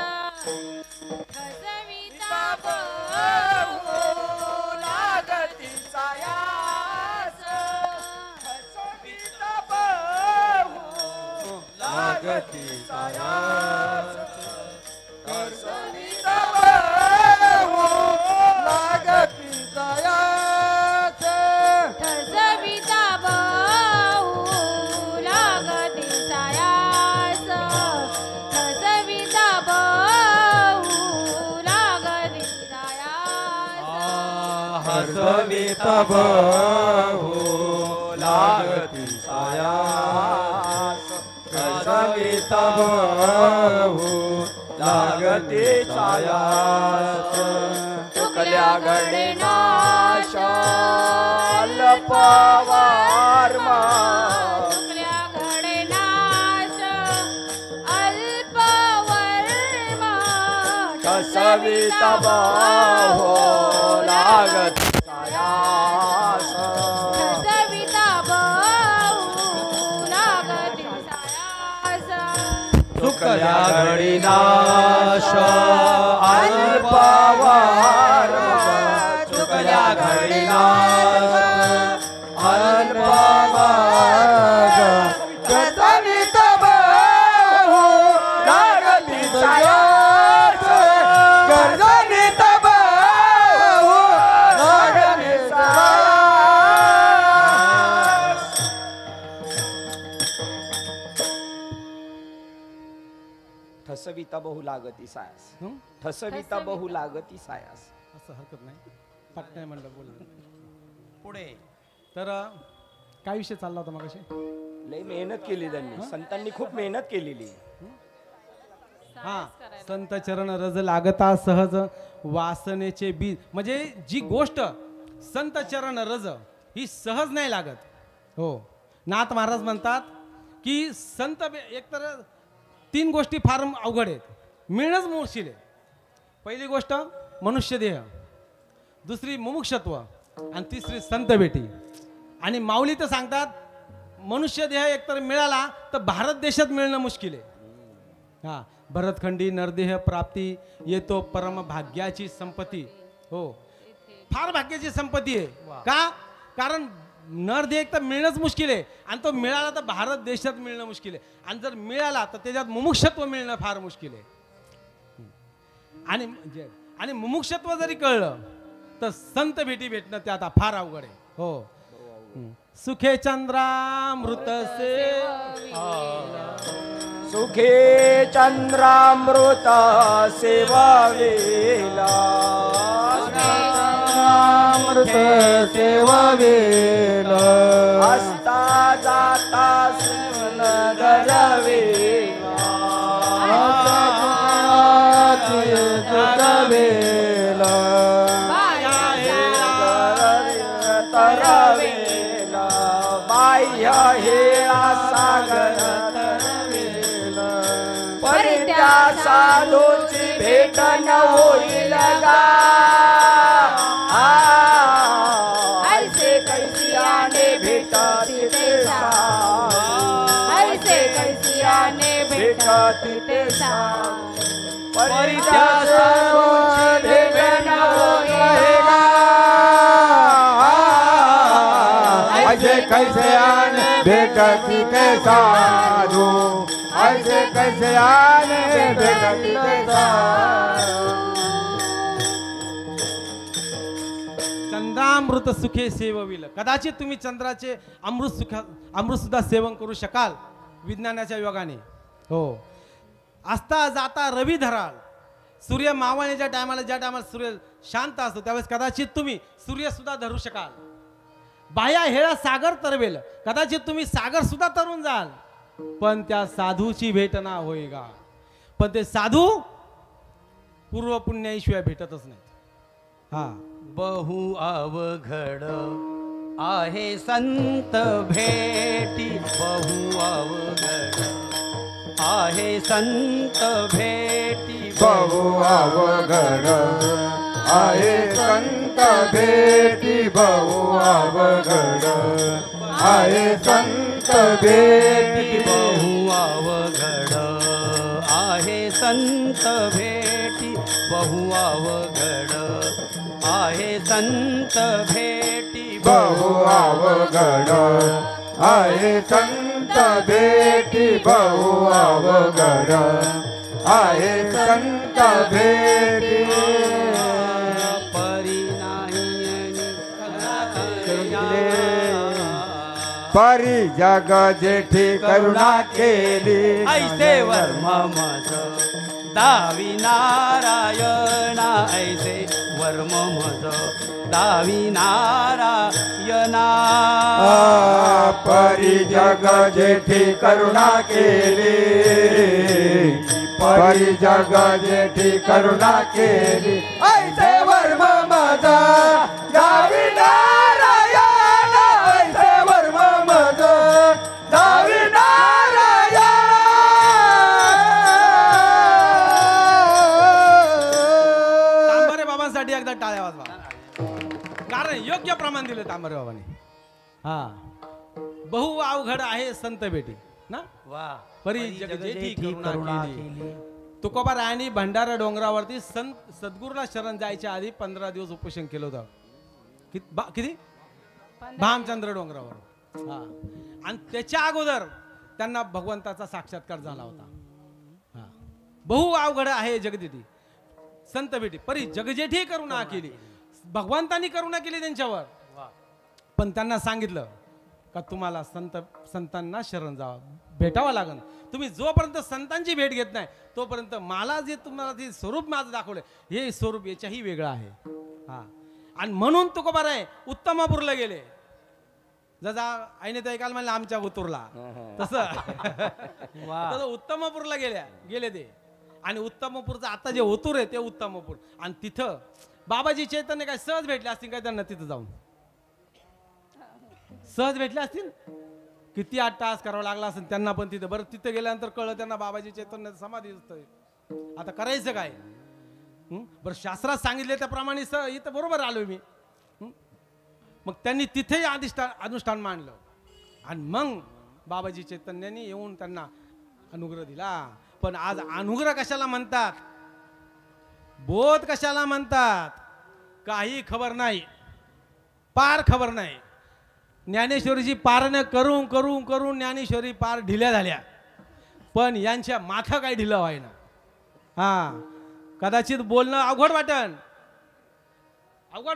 हसविता बहु लागती सायास, हसविता बहु लागती सायास, हसविता बहु लागती सायास, हसविता बहु लागती सायास, हसविता बहु लागती सायास. हसविता बहु लागती सायास, हसविता बहु लागती सायास. चुकल्या घडे नाश अल्पवारमा, चुकल्या घडे नाश अल्पवर्मा, हसविता बहु लागती सायास, हसविता बहु लागती सायास. चुकल्या घडी नाश अल्पवारमा, चुकल्या घडी नाश अल्पवारमा, ठसविता बहु लागती सायास. हं? ठसविता बहु लागती सायास. असं हरकत नाही, पट नाही म्हणलं बोल. पुढे तर काय विषय चालला होता मगाशी? लय मेहनत केली त्यांनी, संतांनी खूप मेहनत केलेली. हा, संत चरण रज लागता सहज वासनेचे बीज. म्हणजे जी गोष्ट संत चरण रज ही सहज नाही लागत. हो, नाथ महाराज म्हणतात की संत एकतर 3 गोष्टी फार अवघड आहेत, मिळणंच मुश्किल आहे. पहिली गोष्ट मनुष्य देह, दुसरी मुमुक्षत्व आणि तिसरी संत भेटी. आणि माऊली तर सांगतात मनुष्य देह एकतर मिळाला तर भारत देशात मिळणं मुश्किल आहे. हा, भरतखंडी नरदेह प्राप्ती येतो परम भाग्याची संपत्ती. हो, फार भाग्याची संपत्ती आहे. का? कारण नरदेह तर मिळणंच मुश्किल आहे आणि तो मिळाला तर भारत देशात मिळणं मुश्किल आहे. आणि जर मिळाला तर त्याच्यात मुमुक्षत्व मिळणं फार मुश्किल आहे. आणि मुमुक्षत्व जरी कळलं तर संत भेटी भेटणं ते आता फार अवघड आहे. हो, सुखे चंद्रामृत से सुखे चंद्रामृत सेवावेला. अमृत सेवावेला. असता जाता सुन गरवेला. जगवेला. तरवेला. बाह्य हेळा सागर तरवेला. परित्या साधूची भेट न होईल गा. ऐसे कैसियाने भेटती ते सा. ऐसे कैसियाने भेटती ते सा. परित्या साधूची भेट न होईल गा. ऐसे कैसे आने भेटती के साधू. ऐसे कैसे आने भेटती के साधू. चंद्रामृत सुखे सेवविल. कदाचित तुम्ही चंद्राचे अमृत सुद्धा सेवन करू शकाल विज्ञानाच्या योगाने. हो, असता जाता रवी धराल. सूर्य मावळण्याच्या टायमाला, ज्या टायमाला सूर्य शांत असतो त्यावेळेस कदाचित तुम्ही सूर्य सुद्धा धरू शकाल. बाह्या हेळा सागर तरवेल. कदाचित तुम्ही सागर सुद्धा तरून जाल पण त्या साधूची भेट ना होईगा. पण ते साधू पूर्व पुण्याशिवाय भेटतच नाही. हा, बहु अवघड आहे संत भेटी. बहु अवघड आहे संत भेटी. बहु अवघड आहे संत भेटी. बहु अवघड आहे संत भेटी. बहु अवघड आहे संत भेटी. बहु अवघड आहे संत भेटी. बहु अवघड आहे संत भेटी. बहु अवघड आहे संत भेटी. परी जग जेठी करुणा केली. ऐसे वर्म मज दावी नारायणा. ऐसे वर्म मज दावी नारायणा. परी जग जेठी करुणा केली. परी जग जेठी करुणा केली. ऐसे वर्म माझा गावी नारायण. ऐसे वर्म माझा गावी नारायण. तांबरे बाबांसाठी एकदा टाळ्या वाजवा, कारण योग्य प्रमाण दिलं तांबरे बाबांनी. हा, बहु अवघड आहे संत भेटी ना. वा. परी जगजेठी करुणा केली. तुकोबा रायांनी भंडारा डोंगरावरती सद्गुरूला शरण जायच्या आधी 15 दिवस उपोषण केलं होतं. किती? भामचंद्र डोंगरावर. हा, आणि त्याच्या अगोदर त्यांना भगवंताचा साक्षात्कार झाला होता. हा, बहु अवघड आहे जगजेठी संत भेटी. परी जगजेठी करुणा केली. भगवंतानी करुणा केली त्यांच्यावर. पण त्यांना सांगितलं का तुम्हाला संतांना शरण जावं, भेटावं लागेल. तुम्ही जोपर्यंत संतांची भेट घेत नाही तोपर्यंत मला जे तुम्हाला ते स्वरूप माझं दाखवलंय हे स्वरूप याच्याही वेगळं आहे. हा आणि म्हणून तुकोबार आहे उत्तमापूरला गेले. जसा आईने तर ऐकायला म्हणलं आमच्या उतरला तसं उत्तमापूरला गेले ते. आणि उत्तमपूरचं आता जे ओतूर आहे ते उत्तमपूर. आणि तिथं बाबाजी चैतन्य काय सहज भेटले असतील काय त्यांना तिथं जाऊन सहज भेटले असतील. किती 8 तास करावं लागला असेल त्यांना पण तिथं. बरं तिथं गेल्यानंतर कळलं त्यांना बाबाजी चैतन्य समाधी दिसतोय. आता करायचं काय. बरं शास्त्रात सांगितले त्याप्रमाणे इथं बरोबर आलोय मी. मग त्यांनी तिथेही अनुष्ठान मांडलं. आणि मग बाबाजी चैतन्यांनी येऊन त्यांना अनुग्रह दिला. पण आज अनुग्रह कशाला म्हणतात बोध कशाला म्हणतात काही खबर नाही. पार खबर नाही. ज्ञानेश्वरीची पारणं करून करून करून ज्ञानेश्वरी पार ढिल्या झाल्या. पण यांच्या माथा काही ढिलं व्हायना. हा कदाचित बोलणं अवघड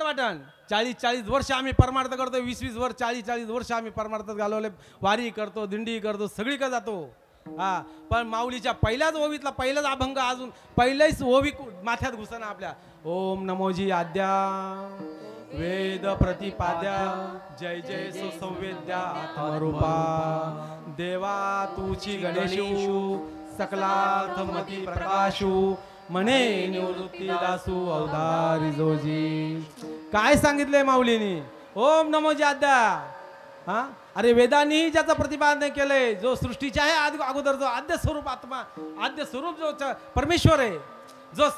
वाटण 40-40 वर्ष आम्ही परमार्थ करतो. 20-20 वर्ष 40-40 वर्ष आम्ही परमार्थात घालवले. वारी करतो दिंडी करतो सगळीकडे जातो. हा पण माऊलीच्या पहिल्याच ओवीतला पहिलाच अभंग अजून पहिल्याच ओवी माथ्यात घुसना आपल्या. ओम नमोजी आद्या वेद प्रतिपाद्या जय जय सुसंवेद्या आत्मरूपा देवा तुची गणेशू सकलार्थमती प्रकाशू म्हणे निवृत्ती दासू अवधारी जोजी. काय सांगितलंय माऊलीनी ओम नमोजी आद्या. हा अरे वेदांनी ज्याचं प्रतिपादन केलंय जो सृष्टीच्या आहे अगोदर जो आद्य स्वरूप आत्मा आद्य स्वरूप जो परमेश्वर आहे जो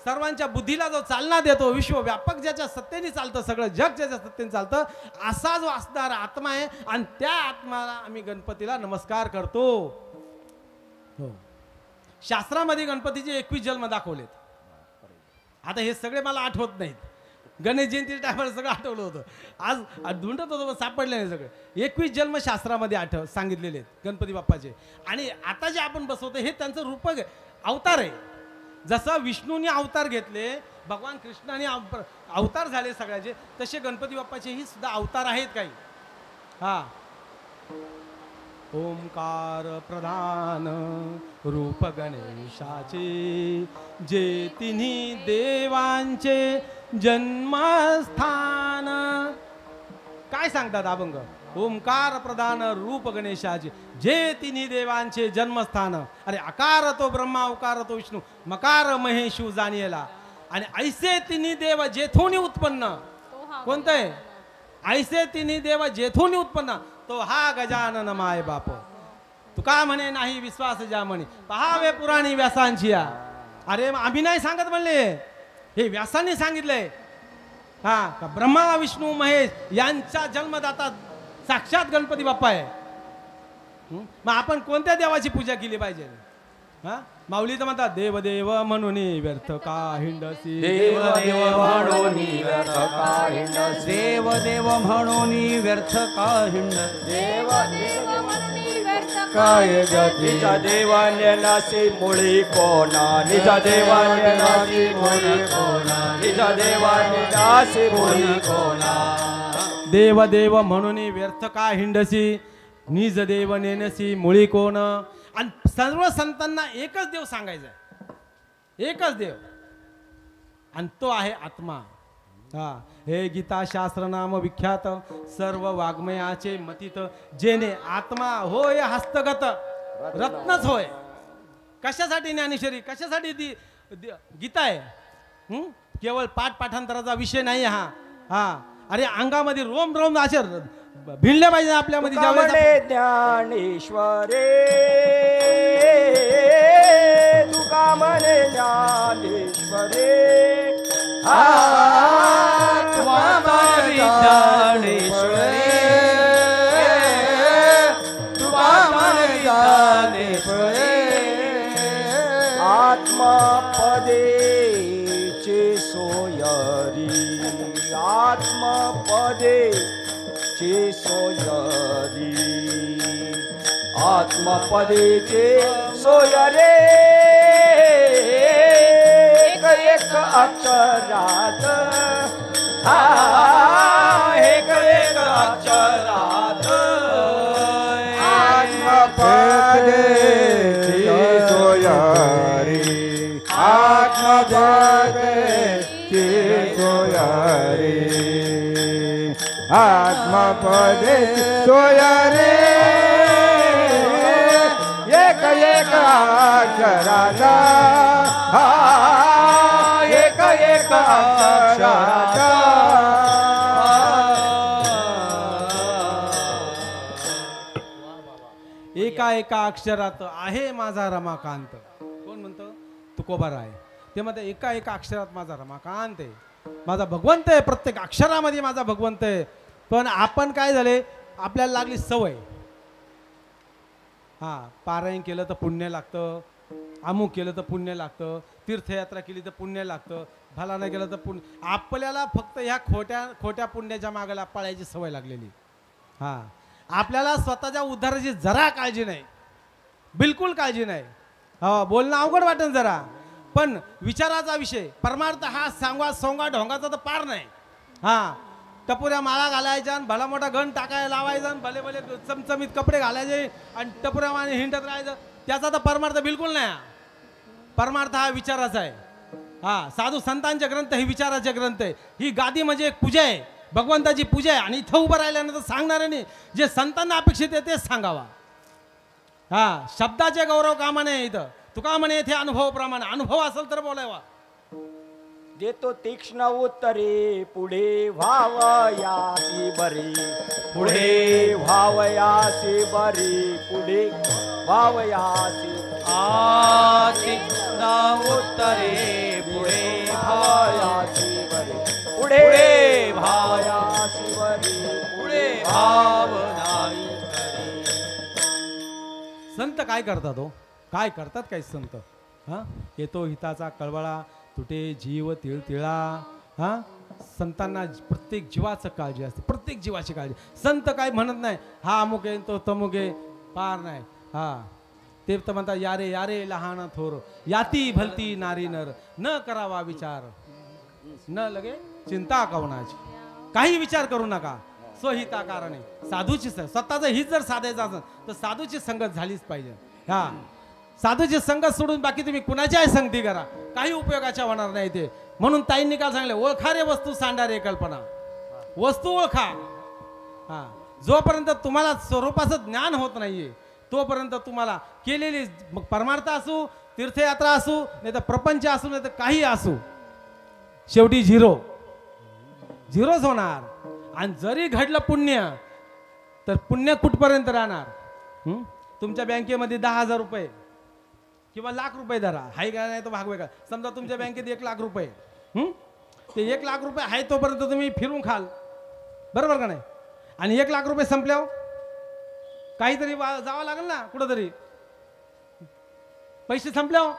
सर्वांच्या बुद्धीला जो चालना देतो विश्वव्यापक ज्याच्या सत्तेने चालतं सगळं जग ज्याच्या सत्तेने चालतं असा जो असणारा आत्मा आहे. आणि त्या आत्माला आम्ही गणपतीला नमस्कार करतो. हो शास्त्रामध्ये गणपतीचे 21 जन्म दाखवलेत. आता हे सगळे मला आठवत नाहीत. गणेश जयंतीच्या टायमाला सगळं आठवलं होतं. आज ढूंढत होतो सापडले नाही सगळे. 21 जन्म शास्त्रामध्ये सांगितलेले आहेत गणपती बाप्पाचे. आणि आता जे आपण बसवतो हे त्यांचं रूपक अवतार आहे. जसं विष्णूने अवतार घेतले भगवान कृष्णाने अवतार झाले सगळ्याचे तसे गणपती बाप्पाचेही सुद्धा अवतार आहेत काही. हा ओंकार प्रधान रूप गणेशाचे जे तिन्ही देवांचे जन्मस्थान. काय सांगतात अभंग ओंकार प्रधान रूप गणेशाचे जे तिन्ही देवांचे जन्मस्थान. अरे अकार तो ब्रह्मा उकार तो विष्णू मकार महेशू जाणीला. आणि ऐसे तिन्ही देव जेथून उत्पन्न कोणतं आहे ऐसे तिन्ही देव जेथून उत्पन्न तो हा गजानन माय बाप. तुका म्हणे नाही विश्वास ज्या म्हणे पहावे पुराणी व्यासांची. अरे आम्ही नाही सांगत म्हणले हे व्यासांनी सांगितलंय. हा का ब्रह्मा विष्णू महेश यांचा जन्मदाता साक्षात गणपती बाप्पा आहे. मग आपण कोणत्या देवाची पूजा केली पाहिजे. हा माऊली तर म्हणतात देवदेव म्हणून व्यर्थ का हिंडसी देवदेव म्हणून व्यर्थ का हिंडसी देवदेव म्हणून व्यर्थ का हिंडसी देवदेव काय निजा देवाने नासी मुळी कोणा निजा देवाने नासी मुळी कोणा निजा देवाने नासी मुळी कोणा. देवदेव म्हणून व्यर्थ का हिंडसी निज देव नेनसी मुळी कोण. आणि सर्व संतांना एकच देव सांगायचा आहे एकच देव आणि तो आहे आत्मा. हा हे गीता शास्त्र नाम विख्यात सर्व वाङ्मयाचे मतीत जेने आत्मा होय हस्तगत रत्नच होय. कशासाठी ज्ञानेश्वरी कशासाठी ती गीता आहे. केवळ पाठांतराचा विषय नाही हा. हा अरे अंगामध्ये रोम रोम असे भिडले पाहिजे आपल्यामध्ये. ज्ञानेश्वरे तुका म्हणे ज्ञानेश्वरे ज्ञानेश्वरे तुका म्हणे ज्ञानेश्वरे आत्मा पदेचे सोयरी आत्मा पदे चे सोयरी आत्मपदेचे सोयरे एक अक्षरात एक अक्षरात आत्मपद आत्मपदेची सोय रे आत्मपदे सोय रे एक एक अक्षराचा एक एक अक्षराचा एका एका अक्षरात आहे माझा रमाकांत. कोण म्हणतो? तुकोबार आहे. ते म्हणते एका एका अक्षरात माझा रमाकांत आहे, माझा भगवंत आहे, प्रत्येक अक्षरामध्ये माझा भगवंत आहे. पण आपण काय झाले, आपल्याला लागली सवय. पारायण केलं तर पुण्य लागतं, अमुक केलं तर पुण्य लागतं, तीर्थयात्रा केली तर पुण्य लागतं, भला नाही केलं तर पुण्य. आपल्याला फक्त ह्या खोट्या खोट्या पुण्याच्या मागाला पळायची सवय लागलेली. आपल्याला स्वतःच्या उद्धाराची जरा काळजी नाही, बिलकुल काळजी नाही. बोलणं अवघड वाटेल जरा, पण विचाराचा विषय परमार्थ हा सांगवा सोंगा ढोंगाचा तर पार नाही. टपुऱ्या माळा घालायच्या आणि भला मोठा गण टाकायला लावायचा आणि भले भले चमचमीत कपडे घालायचे आणि टपुऱ्या माने हिंडत राहायचं, त्याचा तर परमार्थ बिलकुल नाही. परमार्थ हा विचाराचा आहे. साधू संतांचे ग्रंथ हे विचाराचे ग्रंथ आहे. ही गादी म्हणजे एक पूजा आहे, भगवंताची पूजा आहे. आणि इथं उभं राहिल्यानंतर सांगणाऱ्याने जे संतांना अपेक्षित आहे तेच सांगावा. शब्दाचे गौरव कामा नाही. इथं तुका म्हणे येथे अनुभव प्रमाणे, अनुभव असेल तर बोलावा. देतो तीक्ष्ण उत्तरे पुढे व्हावयासी बरी, पुढे व्हावयासी बरी, पुढे व्हावयासी तीक्ष्ण उत्तरे पुढे व्हावयासी बरी, पुढे व्हावयासी बरी, पुढे भावनाई करी. संत काय करतात हो, काय करतात काय संत? येतो हिताचा कळवळा, तुटे जीव तिळतिळा. संतांना प्रत्येक जीवाचं काळजी असते, प्रत्येक जीवाची काळजी. संत काय म्हणत नाही हा अमुक आहे तो तमुक आहे, पार नाही. ते तर म्हणतात यारे यारे लहान थोर, याती भलती नारी नर, न करावा विचार न लगे चिंता कवनाची. काही विचार करू नका, स्वहिता कारणे. साधूची स्वतःचं हित जर साधायचं असेल तर साधूची संगत झालीच पाहिजे. साधूची संगत सोडून बाकी तुम्ही कुणाच्याही संगती करा, काही उपयोगाच्या होणार नाही ते. म्हणून ताईंनी काल सांगले, ओळखा रे वस्तू सांडारे कल्पना. वस्तू ओळखा. जोपर्यंत तुम्हाला स्वरूपाचं ज्ञान होत नाहीये तोपर्यंत तुम्हाला केलेली मग परमार्थ असू, तीर्थयात्रा असू, नाही तर प्रपंच असू, नाही तर काही असू, शेवटी झिरोच होणार. आणि जरी घडलं पुण्य तर पुण्य कुठपर्यंत राहणार? तुमच्या बँकेमध्ये 10,000 रुपये किंवा लाख रुपये धरा, हाय का नाही तो भागवे का. समजा तुमच्या बँकेत 1 लाख रुपये, ते 1 लाख रुपये आहे तोपर्यंत तुम्ही फिरून खाल, बरोबर का नाही? आणि 1 लाख रुपये संपल्यावर काहीतरी जावं लागेल ना कुठंतरी, पैसे संपल्यावर.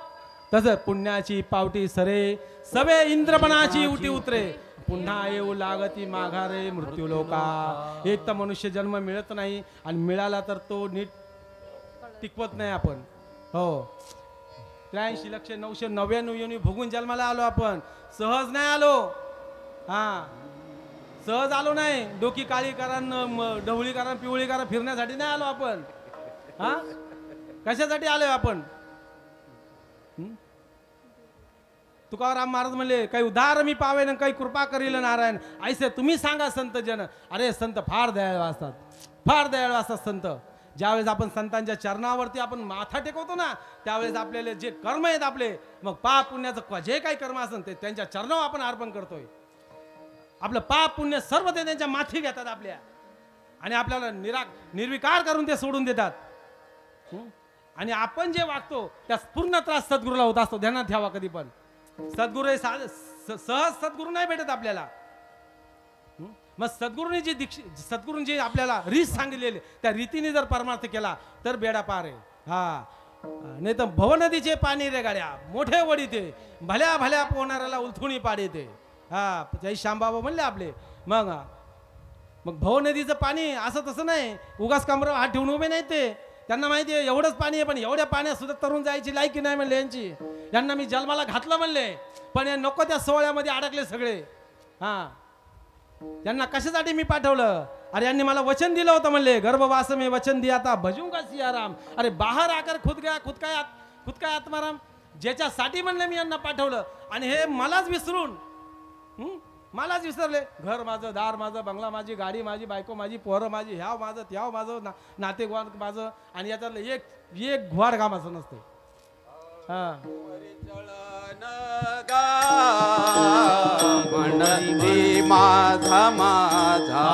तसं पुण्याची पावटी सरे, सवे इंद्रपणाची उटी उतरे, पुन्हा येऊ लागती माघारे मृत्यू लोका. एक तर मनुष्य जन्म मिळत नाही, आणि मिळाला तर तो नीट टिकवत नाही आपण. 83,999 योनी भोगून जन्माला आलो आपण. सहज नाही आलो. सहज आलो नाही. डोकी काळी कारण, ढवळी कारण, पिवळी कारण फिरण्यासाठी नाही आलो आपण. कशासाठी आलोय आपण? तुकाराम महाराज म्हणले, काही उदार मी पावेन, काही कृपा करील नारायण. ऐसे तुम्ही सांगा संत जन. अरे संत फार दयाळू असतात, फार दयाळू असतात संत. ज्यावेळेस आपण संतांच्या चरणावरती आपण माथा टेकवतो ना, त्यावेळेस आपल्याला जे कर्म आहेत आपले, मग पाप पुण्याचं जे काही कर्म असेल ते त्यांच्या चरणावर आपण अर्पण करतोय. आपलं पाप पुण्य सर्व ते त्यांच्या माथी घेतात आपल्या, आणि आपल्याला निर्विकार करून ते सोडून देतात. आणि आपण जे वागतो त्या पूर्ण त्रास सद्गुरूला होत असतो. ध्यानात ठेवा. कधी पण सद्गुरू सहज सद्गुरू नाही भेटत आपल्याला. मग सद्गुरूंनी सद्गुरूंनी आपल्याला रीत सांगितलेली त्या रीतीने जर परमार्थ केला तर बेडा पार आहे. नाही तर भवनदीचे पाणी रे गाड्या, मोठे वडी ते भल्या भल्या पोहणाऱ्याला उलथुणी पाडी ते. जय श्यामबाबा म्हणले आपले. मग भवनदीचं पाणी असं तसं नाही, उगाच कमरावर हात ठेवून उभे नाही ते. त्यांना माहिती आहे एवढंच पाणी आहे, पण एवढ्या पाण्यात सुद्धा तरुण जायची लायकी नाही म्हणले यांची. यांना मी जन्माला घातलं म्हणले, पण या नको त्या सोहळ्यामध्ये अडकले सगळे. त्यांना कशासाठी मी पाठवलं? अरे यांनी मला वचन दिलं होतं म्हणले, गर्भवास में वचन दिया था भजूंगा सियाराम. अरे बाहर आकर खुद का आत्माराम, ज्याच्यासाठी म्हणलं मी यांना पाठवलं आणि हे मलाच विसरून मलाच विसरले. घर माझं, दार माझं, बंगला माझी, गाडी माझी, बायको माझी, पोरं माझी, ह्याव माझं, त्याव माझं, नातेवाईक माझं, आणि याच्यातलं एक घुवाड कामाचं नसतं. हा म्हणती माझा माझा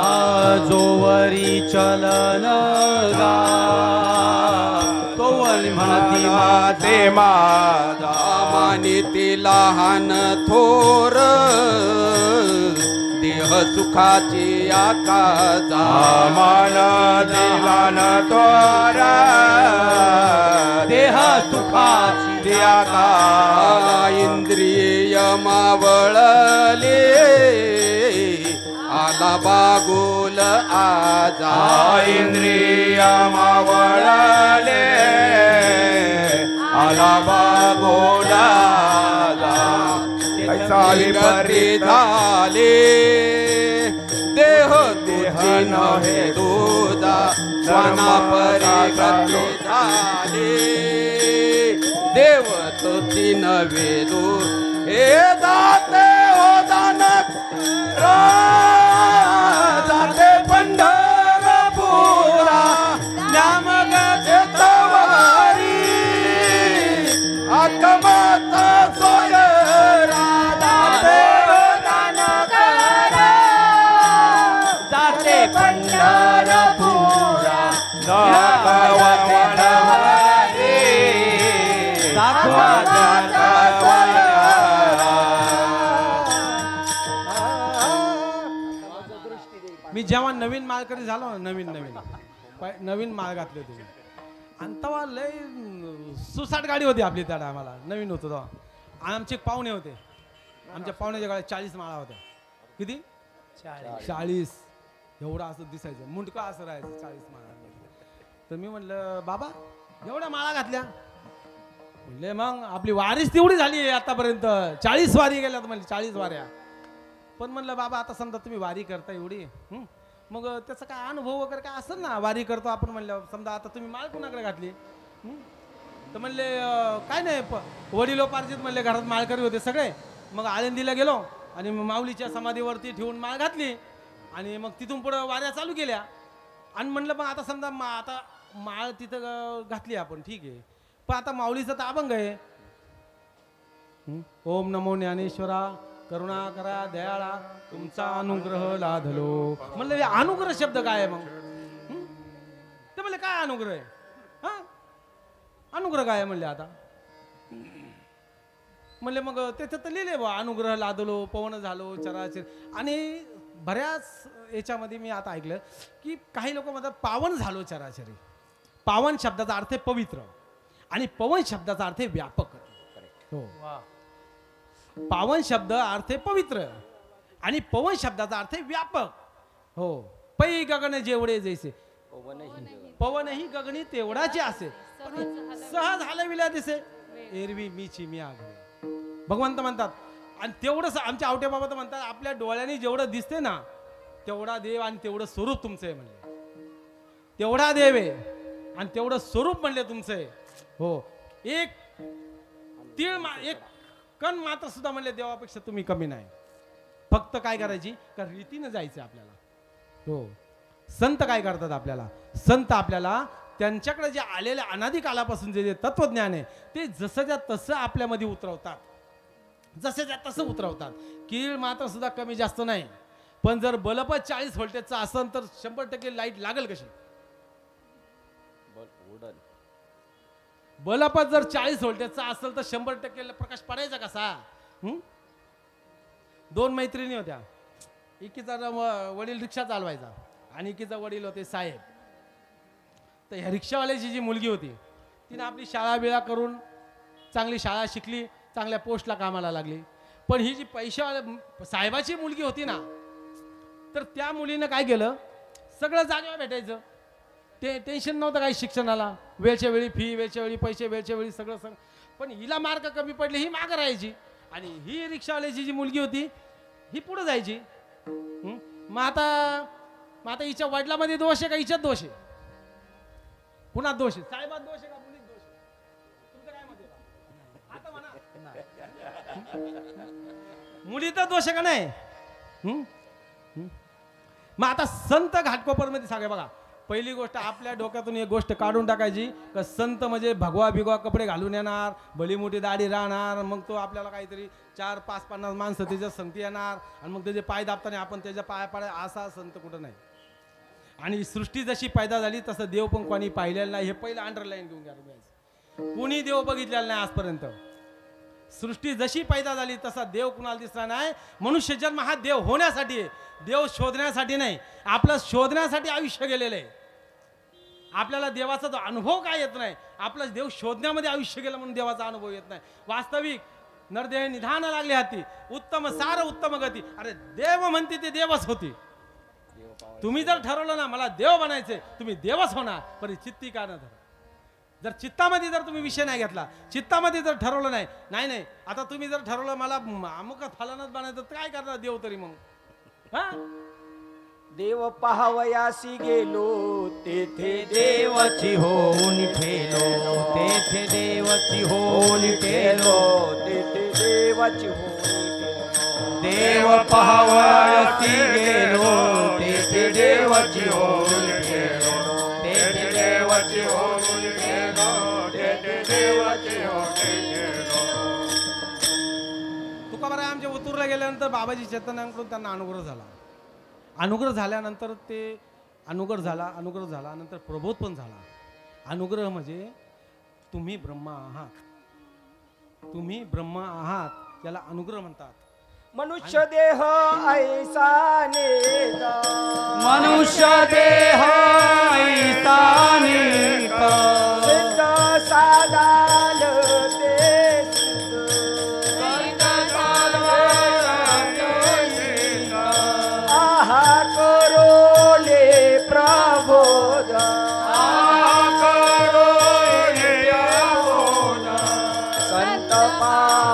जोवरी चलन गा तोवरी म्हणती माझे माझा मानिती लहान थोर देह सुखाची आकाजा मान लहान थोर देह सुखाची का इंद्रिय मावळले आला बागोल आजा इंद्रिय मावळले आला बागोला ऐसा विपरीत झाले देह तुझी नव्हे तुझा स्वाना परी झाले देव तुझी नव्हे तू हे दाते हो दानक जाते पंढरपुरा नामगाचे तवारी आत्मात सोय जाते पंढरपुरा मी जेव्हा नवीन माळकरी झालो ना, नवीन माळ घातले होते आणि तेव्हा लय सुसाट गाडी होती आपली. त्या टायमाला नवीन होतो तेव्हा. आणि आमचे एक पाहुणे होते, आमच्या पाहुण्याच्या गाड्या 40 माळा होत्या. किती? 40. एवढं असं दिसायचं, मुंडकं असं राहायचं 40 माळा. तर मी म्हणलं बाबा एवढ्या माळा घातल्या? म्हणले मग आपली वारीच तेवढी झाली आतापर्यंत, 40 वारी गेल्यात म्हणले, 40 वाऱ्या. पण म्हणलं बाबा आता समजा तुम्ही वारी करता एवढी, मग त्याचा काय अनुभव वगैरे काय असेल ना, वारी करतो आपण म्हणलं. समजा आता तुम्ही माळ कुणाकडे घातली? तर म्हणले काय नाही, वडिलोपार्जित म्हणले घरात माळकरी होते सगळे. मग आळंदीला गेलो आणि माऊलीच्या समाधीवरती ठेवून माळ घातली आणि मग तिथून पुढं वाऱ्या चालू केल्या. आणि म्हणलं मग आता समजा आता माळ तिथं घातली आपण, ठीक आहे, पण आता माऊलीचं तर अभंग आहे, ओम नमो ज्ञानेश्वरा करुणा करा दयाळा तुमचा अनुग्रह लाधलो. म्हणलं अनुग्रह शब्द काय आहे मग? ते म्हणले काय अनुग्रह आहे? हा अनुग्रह काय आहे म्हणले. आता म्हणले मग त्याच्यात तर लिहिले बा अनुग्रह लादलो, पवन झालो, चराचर. आणि बऱ्याच याच्यामध्ये मी आता ऐकलं की काही लोक म्हणतात पावन झालो चराचरी. पावन शब्दाचा अर्थ आहे पवित्र आणि पवन शब्दाचा अर्थ आहे व्यापक. हो, पावन शब्द अर्थ आहे पवित्र आणि पवन शब्दाचा अर्थ आहे व्यापक. हो, पै गगन जेवढे जैसे पवनही गगनी तेवढाचे असे सहज हलविल्या दिसे एरवी मीची मी आग. भगवंत म्हणतात आणि तेवढं आमच्या आवटे बाबा तर म्हणतात आपल्या डोळ्यांनी जेवढं दिसते ना तेवढा देव आणि तेवढं स्वरूप तुमचं आहे म्हणले. तेवढा देव आहे आणि तेवढं स्वरूप म्हणले तुमचं आहे. हो, एक कण मात्र सुद्धा म्हणले देवापेक्षा तुम्ही कमी नाही. फक्त काय करायची का रीतीनं जायचं आपल्याला. हो, संत काय करतात आपल्याला? संत आपल्याला त्यांच्याकडे जे आलेल्या अनादी कालापासून जे तत्वज्ञान आहे ते जसंच्या तसं आपल्यामध्ये उतरवतात, जसंच्या तसं उतरवतात. कीळ मात्र सुद्धा कमी जास्त नाही. पण जर बल्ब 40 व्होल्टेजचा असेल तर 100% लाईट लागेल कशी? बल्ब जर 40 व्होल्टेजचा असेल तर 100% प्रकाश पडायचा कसा? दोन मैत्रिणी होत्या, एकीचा वडील रिक्षा चालवायचा आणि एकीचा वडील होते साहेब. तर ह्या रिक्षावाल्याची जी मुलगी होती तिने आपली शाळा बिळा करून चांगली शाळा शिकली, चांगल्या पोस्टला कामाला लागली. पण ही जी पैशावाल्या साहेबाची मुलगी होती ना, तर त्या मुलीनं काय केलं, सगळं जागेवर भेटायचं, ते टेन्शन नव्हतं काही शिक्षणाला, वेळच्या वेळी फी, वेळच्या वेळी पैसे, वेळच्या वेळी सगळं सगळं. पण हिला मार्क कमी पडले, ही मागं राहायची आणि ही रिक्षावाल्याची जी मुलगी होती ही पुढे जायची. मग आता हिच्या वडिलामध्ये दोष आहे का हिच्यात दोष आहे? कुणात दोष आहे? साहेबात दोष आहे का मुलीत दोष आहे? तुमचं काय मत आहे? आता म्हणा मुलीचा दोष आहे का नाही? हं? हं? मग आता संत घाटकोपर मध्ये सांगा बघा, पहिली गोष्ट आपल्या डोक्यातून एक गोष्ट काढून टाकायची का संत म्हणजे भगवा भिगवा कपडे घालून येणार, भली मोठी दाढी राहणार, मग तो आपल्याला काहीतरी 4-5-50 माणसं त्याच्या संगती येणार आणि मग त्याचे पाय दाबताना आपण त्याच्या पाया पाड्या, असा संत कुठं नाही. आणि सृष्टी जशी पैदा झाली तसं देव पण कोणी पाहिलेलं नाही, हे पहिलं अंडरलाईन घेऊन घ्या. कोणी देव बघितलेला नाही आजपर्यंत. सृष्टी जशी पैदा झाली तसा देव कुणाला दिसला नाही. मनुष्य जन्म हा देव होण्यासाठी आहे, देव शोधण्यासाठी नाही. आपलं शोधण्यासाठी आयुष्य गेलेलं आहे. आपल्याला देवाचा जो अनुभव काय येत नाही, आपलं देव शोधण्यामध्ये आयुष्य गेलं म्हणून देवाचा अनुभव येत नाही. वास्तविक नरदेह निधान लागले हाती, उत्तम सार उत्तम गती. अरे देव म्हणते ते देवच होती. तुम्ही जर ठरवलं ना मला देव बनायचे, तुम्ही देवच होणार. पण चित्ती का न धरा. जर चित्तामध्ये जर तुम्ही विषय नाही घेतला, चित्तामध्ये जर ठरवलं नाही, नाही नाही आता तुम्ही जर ठरवलं मला अमुक फलानच बनायचं, तर काय करणार देव तरी मग? हा, देव पाहावयासी गेलो तेथे देवाची होऊन ठेलो, तेथे देवाची होऊन ठेलो, तेथे देवाची होऊन देव पाहावयासी गेलो, तेथे देवाची होऊन ठेलो, तेथे देवाची होऊन ठेलो, तेथे देवाची होऊन ठेलो. तुकाबाई आमच्या उतरला गेल्यानंतर बाबाजी चैतन्यांकडून त्यांना अनुग्रह झाला. अनुग्रह झाल्यानंतर ते अनुग्रह झाला नंतर प्रबोध पण झाला. अनुग्रह म्हणजे तुम्ही ब्रह्मा आहात, तुम्ही ब्रह्मा आहात, त्याला अनुग्रह म्हणतात. मनुष्य देह ऐसा नेका, मनुष्य देह ऐसा नेका, सिद्ध साधाल ते आहा करोले प्रबोध, संत पार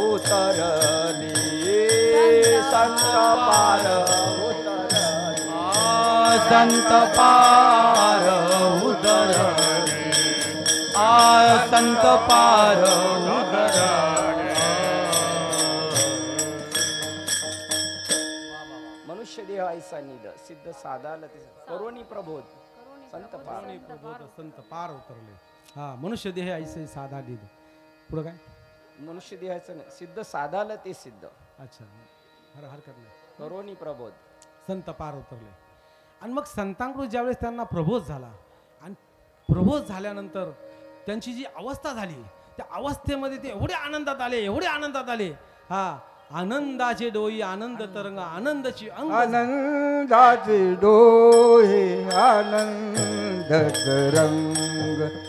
उतरली, संत पार उतरली, संत पार उतरले, संत पार उतरले. मनुष्य देह ऐसा निध, सिद्ध साधाल ते करोनी प्रबोध, संत पार प्रबोध संत पार उतरले. हा, मनुष्य देह ऐसे साधा दीद. पुढं काय? मनुष्य देहाचं नाही, सिद्ध साधाल ते सिद्ध, अच्छा, हरकत नाही. करोनी प्रबोध, संत पार उतरले. आणि मग संतांकडून ज्यावेळेस त्यांना प्रबोध झाला आणि प्रबोध झाल्यानंतर त्यांची जी अवस्था झाली, त्या अवस्थेमध्ये ते एवढे आनंदात आले, एवढे आनंदात आले. हा, आनंदाचे डोई आनंद तरंग, आनंदाची अंग, आनंदाचे डोळे आनंद तरंग,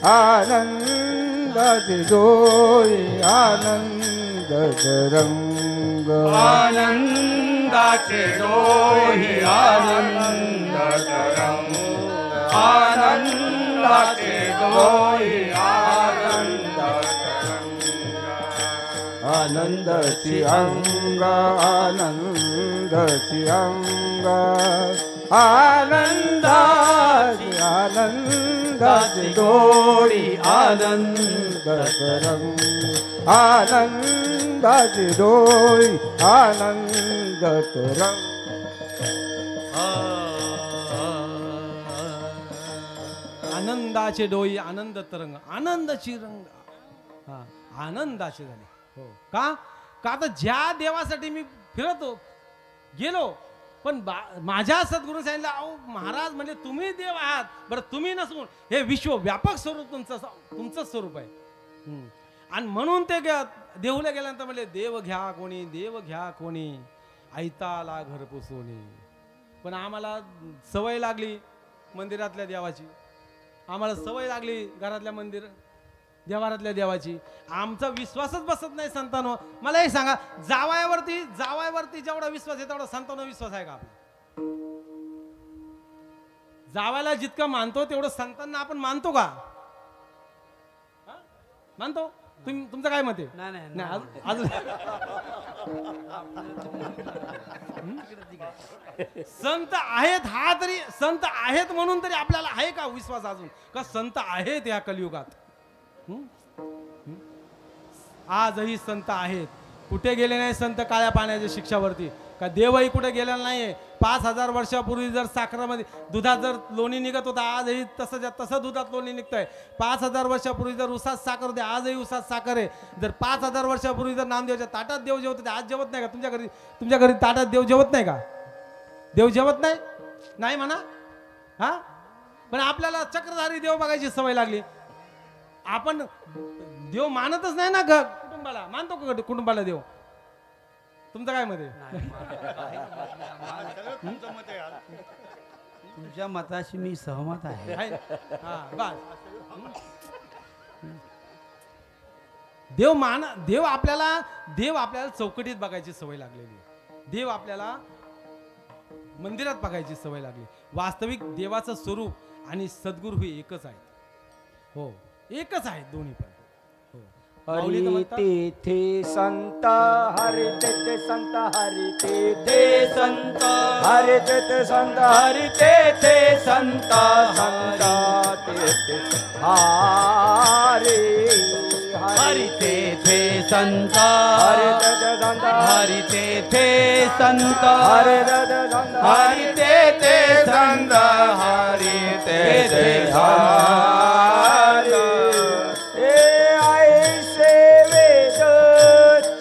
आनंदाचे डोळे आनंद तरंग, आनंदाचे डोही आनंद तरंग, आनंदाचे डोही आनंद तरंग, आनंदाची अंग, आनंदाची अंग, आनंदाची आनंदाची डोळी आनंद तरंग, आनंदाची डोळी आनंद तरंग. आनंदाचे डोई आनंद तरंग, आनंदाची रंग. हा, आनंदाचे झाले. हो का? का तर ज्या देवासाठी मी फिरतो गेलो, पण माझ्या सद्गुरू सांगितलं, अहो महाराज म्हणजे तुम्ही देव आहात, बरं तुम्ही नसून हे विश्व व्यापक स्वरूप तुमचं स्वरूप आहे. आणि म्हणून ते देऊला गेल्यानंतर म्हणजे देव घ्या कोणी, देव घ्या कोणी, ऐताला घर पुसोनी. पण आम्हाला सवय लागली मंदिरातल्या देवाची, आम्हाला सवय लागली घरातल्या मंदिर देवारातल्या देवाची. आमचा विश्वासच बसत नाही संतांनो. मला एक सांगा, जावयावरती जेवढा विश्वास आहे तेवढा संतांनो विश्वास आहे का आपला? जावायला जितकं मानतो तेवढं संतांना आपण मानतो का? मानतो? तुमचं काय मत आहे? नाही अजून संत आहेत, हा तरी संत आहेत म्हणून तरी आपल्याला आहे का विश्वास अजून का संत आहेत या कलियुगात? आजही संत आहेत. कुठे गेले नाही संत काळ्या पाण्याच्या शिक्षावरती? का देवही कुठे गेलेला नाहीये? 5000 वर्षापूर्वी जर साखरामध्ये दुधात जर लोणी निघत होता, आजही तसं दुधात लोणी निघतंय. 5000 वर्षापूर्वी जर उसात साखर होते, आजही उसात साखर आहे. जर 5000 वर्षापूर्वी जर नामदेवच्या ताटात देव जेवत होते, आज जेवत नाही का? तुमच्या घरी ताटात देव जेवत नाही का? देव जेवत नाही? नाही म्हणा. हा, पण आपल्याला चक्रधारी देव बघायची सवय लागली. आपण देव मानतच नाही ना. कुटुंबाला मानतो का? कुटुंबाला देव? तुमचं काय मत आहे? तुमच्या मताशी मी सहमत आहे. हा, बस. देव आपल्याला चौकटीत बघायची सवय लागलेली आहे. देव आपल्याला मंदिरात बघायची सवय लागली. वास्तविक देवाचं स्वरूप आणि सद्गुरू हे एकच आहे. हो, एकच आहेत दोन्ही पण. हरी तेथे संत, हरी तेथे संत, हरी तेथे संत, हरी तेथे संत, हरी तेथे संत, संत तेथे हरी हरी तेथे संत, हरी तेथे संत, हरी तेथे संत, हरी तेथे संत, हरी तेथे संत, हरी तेथे हरी.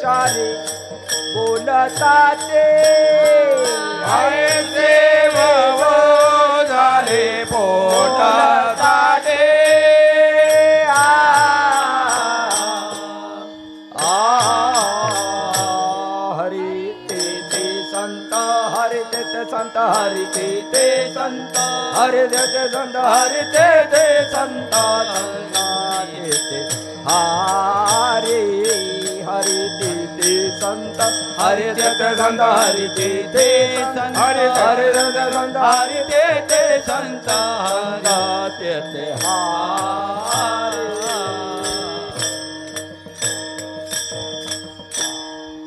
चारी बोलतात ऐसे झाले बोलतात. हरी तेथे संत, हरी तेथे संत, हरी तेथे संत, हरी तेथे संत, हरी तेथे संत, संत तेथे हरी. हरी तेथे संत, हरी तेथे संत, हरी तेथे संत, हरी तेथे संत, हरी तेथे संत, संत तेथे हरी.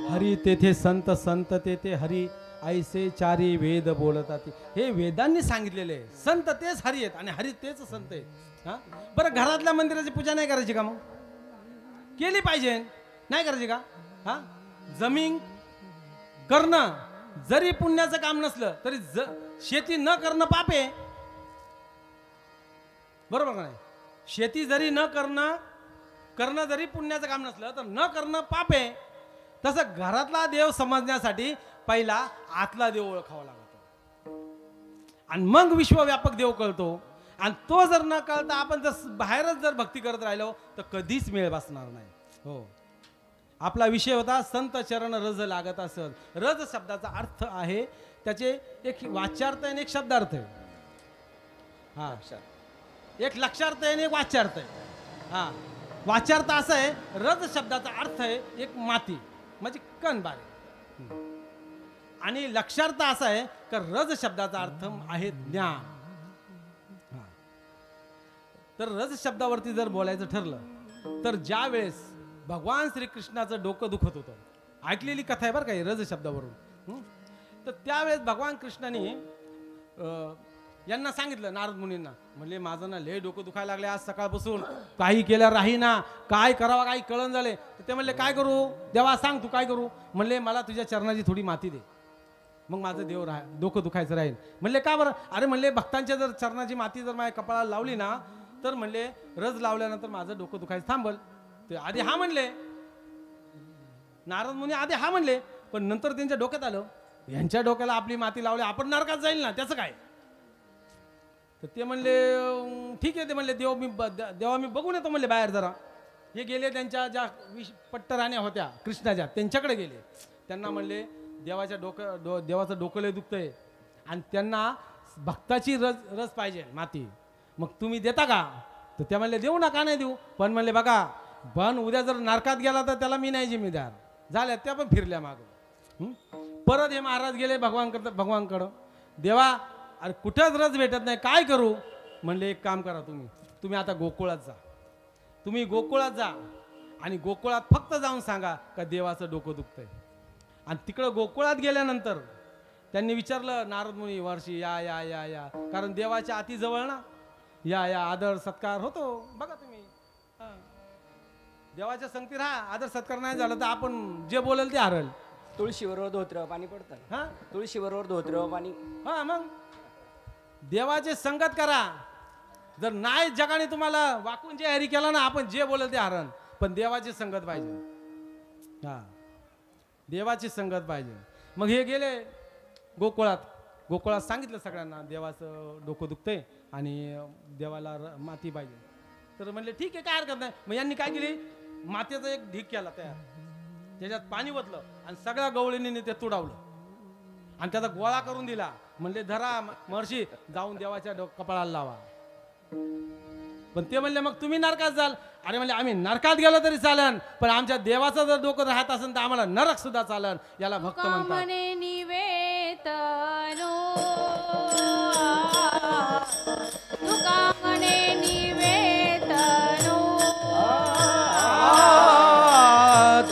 हरी तेथे संत, संत तेथे हरी, ऐसे चारी वेद बोलतात. हे वेदांनी सांगितलेले आहे. संत तेच हरी आहेत आणि हरी तेच संत आहेत. हा, बरं, घरातल्या मंदिराची पूजा नाही करायची का? मग केली पाहिजे. नाही करायची का? हा, जमीन करणं जरी पुण्याचं काम नसलं तरी शेती न करणं पाप आहे. बरोबर का नाही? शेती जरी न करणं जरी पुण्याचं काम नसलं तर न करणं पाप आहे. तसं घरातला देव समजण्यासाठी पहिला आतला देव ओळखावा लागतो आणि मग विश्वव्यापक देव कळतो. आणि तो जर न कळता आपण जर बाहेरच जर भक्ती करत राहिलो तर कधीच मेळ बसणार नाही. हो, आपला विषय होता संत चरण रज लागत असत. रज शब्दाचा अर्थ आहे, त्याचे एक वाच्यार्थ आहे आणि एक शब्दार्थ आहे. हा, एक लक्षार्थ आहे आणि एक वाच्यार्थ आहे. हा, वाच्यार्थ असा आहे, रज शब्दाचा अर्थ आहे एक माती म्हणजे कण बारे. आणि लक्षार्थ असा आहे की रज शब्दाचा अर्थ आहे ज्ञान. तर रज शब्दावरती जर बोलायचं ठरलं तर ज्या वेळेस भगवान श्रीकृष्णाचं डोकं दुखत होतं, ऐकलेली कथा आहे बरं का रज शब्दावरून. तर त्यावेळेस भगवान कृष्णाने यांना सांगितलं, नारद मुनींना, म्हणले माझं ना लय डोकं दुखायला लागले आज सकाळपासून, काही केलं राही ना, काय करावं काही कळण झाले. तर ते म्हणले काय करू देवा, सांग तू काय करू. म्हणले मला तुझ्या चरणाची थोडी माती दे, मग माझं देव डोकं दुखायचं राहील. म्हणले का बरं? अरे म्हणले भक्तांच्या जर चरणाची माती जर माझ्या कपाळाला लावली ना तर म्हणले रज लावल्यानंतर माझं डोकं दुखायचं थांबल. ते आधी हा म्हणले, नारद मुनी आधी हा म्हणले, पण नंतर त्यांच्या डोक्यात आलं यांच्या डोक्याला आपली माती लावली आपण नरकात जाईल ना, त्याचं काय. तर ते म्हणले ठीक आहे. ते म्हणले देवा मी बघून येतो म्हणले बाहेर जरा. हे गेले त्यांच्या ज्या पट्टराण्या होत्या कृष्णाच्या त्यांच्याकडे गेले. त्यांना म्हणले देवाचं डोकं लय दुखतंय आणि त्यांना भक्ताची रस पाहिजे माती, मग तुम्ही देता का? तर त्या म्हणले देऊ ना, का नाही देऊ. पण म्हणले बघा, पण उद्या जर नरकात गेला तर त्याला मी नाही जिम्मेदार. झाल्या त्या पण फिरल्या मागं. परत हे महाराज गेले भगवानकडं. देवा अरे कुठंच रस भेटत नाही, काय करू. म्हणले एक काम करा, तुम्ही आता गोकुळात जा. तुम्ही गोकुळात जा आणि गोकुळात फक्त जाऊन सांगा का देवाचं डोकं दुखतंय. आणि तिकडं गोकुळात गेल्यानंतर त्यांनी विचारलं नारद मुनी वर्षी या या या या, कारण देवाच्या अति जवळ ना, या या आदर सत्कार होतो बघा तुम्ही. देवाच्या संगती राहा. आदर सत्कार नाही झाला तर आपण जे बोलेल ते हरल. तुळशीबरोबर धोत्र पाणी पडतं. हा तुळशीबरोबर धोत्र पाणी. हा मग देवाची संगत करा. जर नाही जगाने तुम्हाला वाकून जे हरी केला ना, आपण जे बोलेल ते हरण. पण देवाची संगत पाहिजे. हा देवाची संगत पाहिजे. मग हे गेले गोकुळात. गोकुळात सांगितलं सगळ्यांना देवाचं डोकं दुखतंय आणि देवाला माती पाहिजे. तर म्हणले ठीक आहे, काय हरकत नाही. मग यांनी काय केली, मातीचा एक ढीक केला तयार, त्याच्यात पाणी ओतलं आणि सगळ्या गवळींनी ते तुडावलं आणि त्याचा गोळा करून दिला. म्हणले धरा महर्षी, जाऊन देवाच्या कपाळाला लावा. पण ते म्हणले मग तुम्ही नरकात जाल. अरे म्हणले आम्ही नरकात गेलो तरी चालन, पण आमच्या देवाचं जर डोकं राहत असेल तर आम्हाला नरक सुद्धा चालन. याला भक्त म्हणतात. कामने निवेदनो तुका म्हणे निवेदनो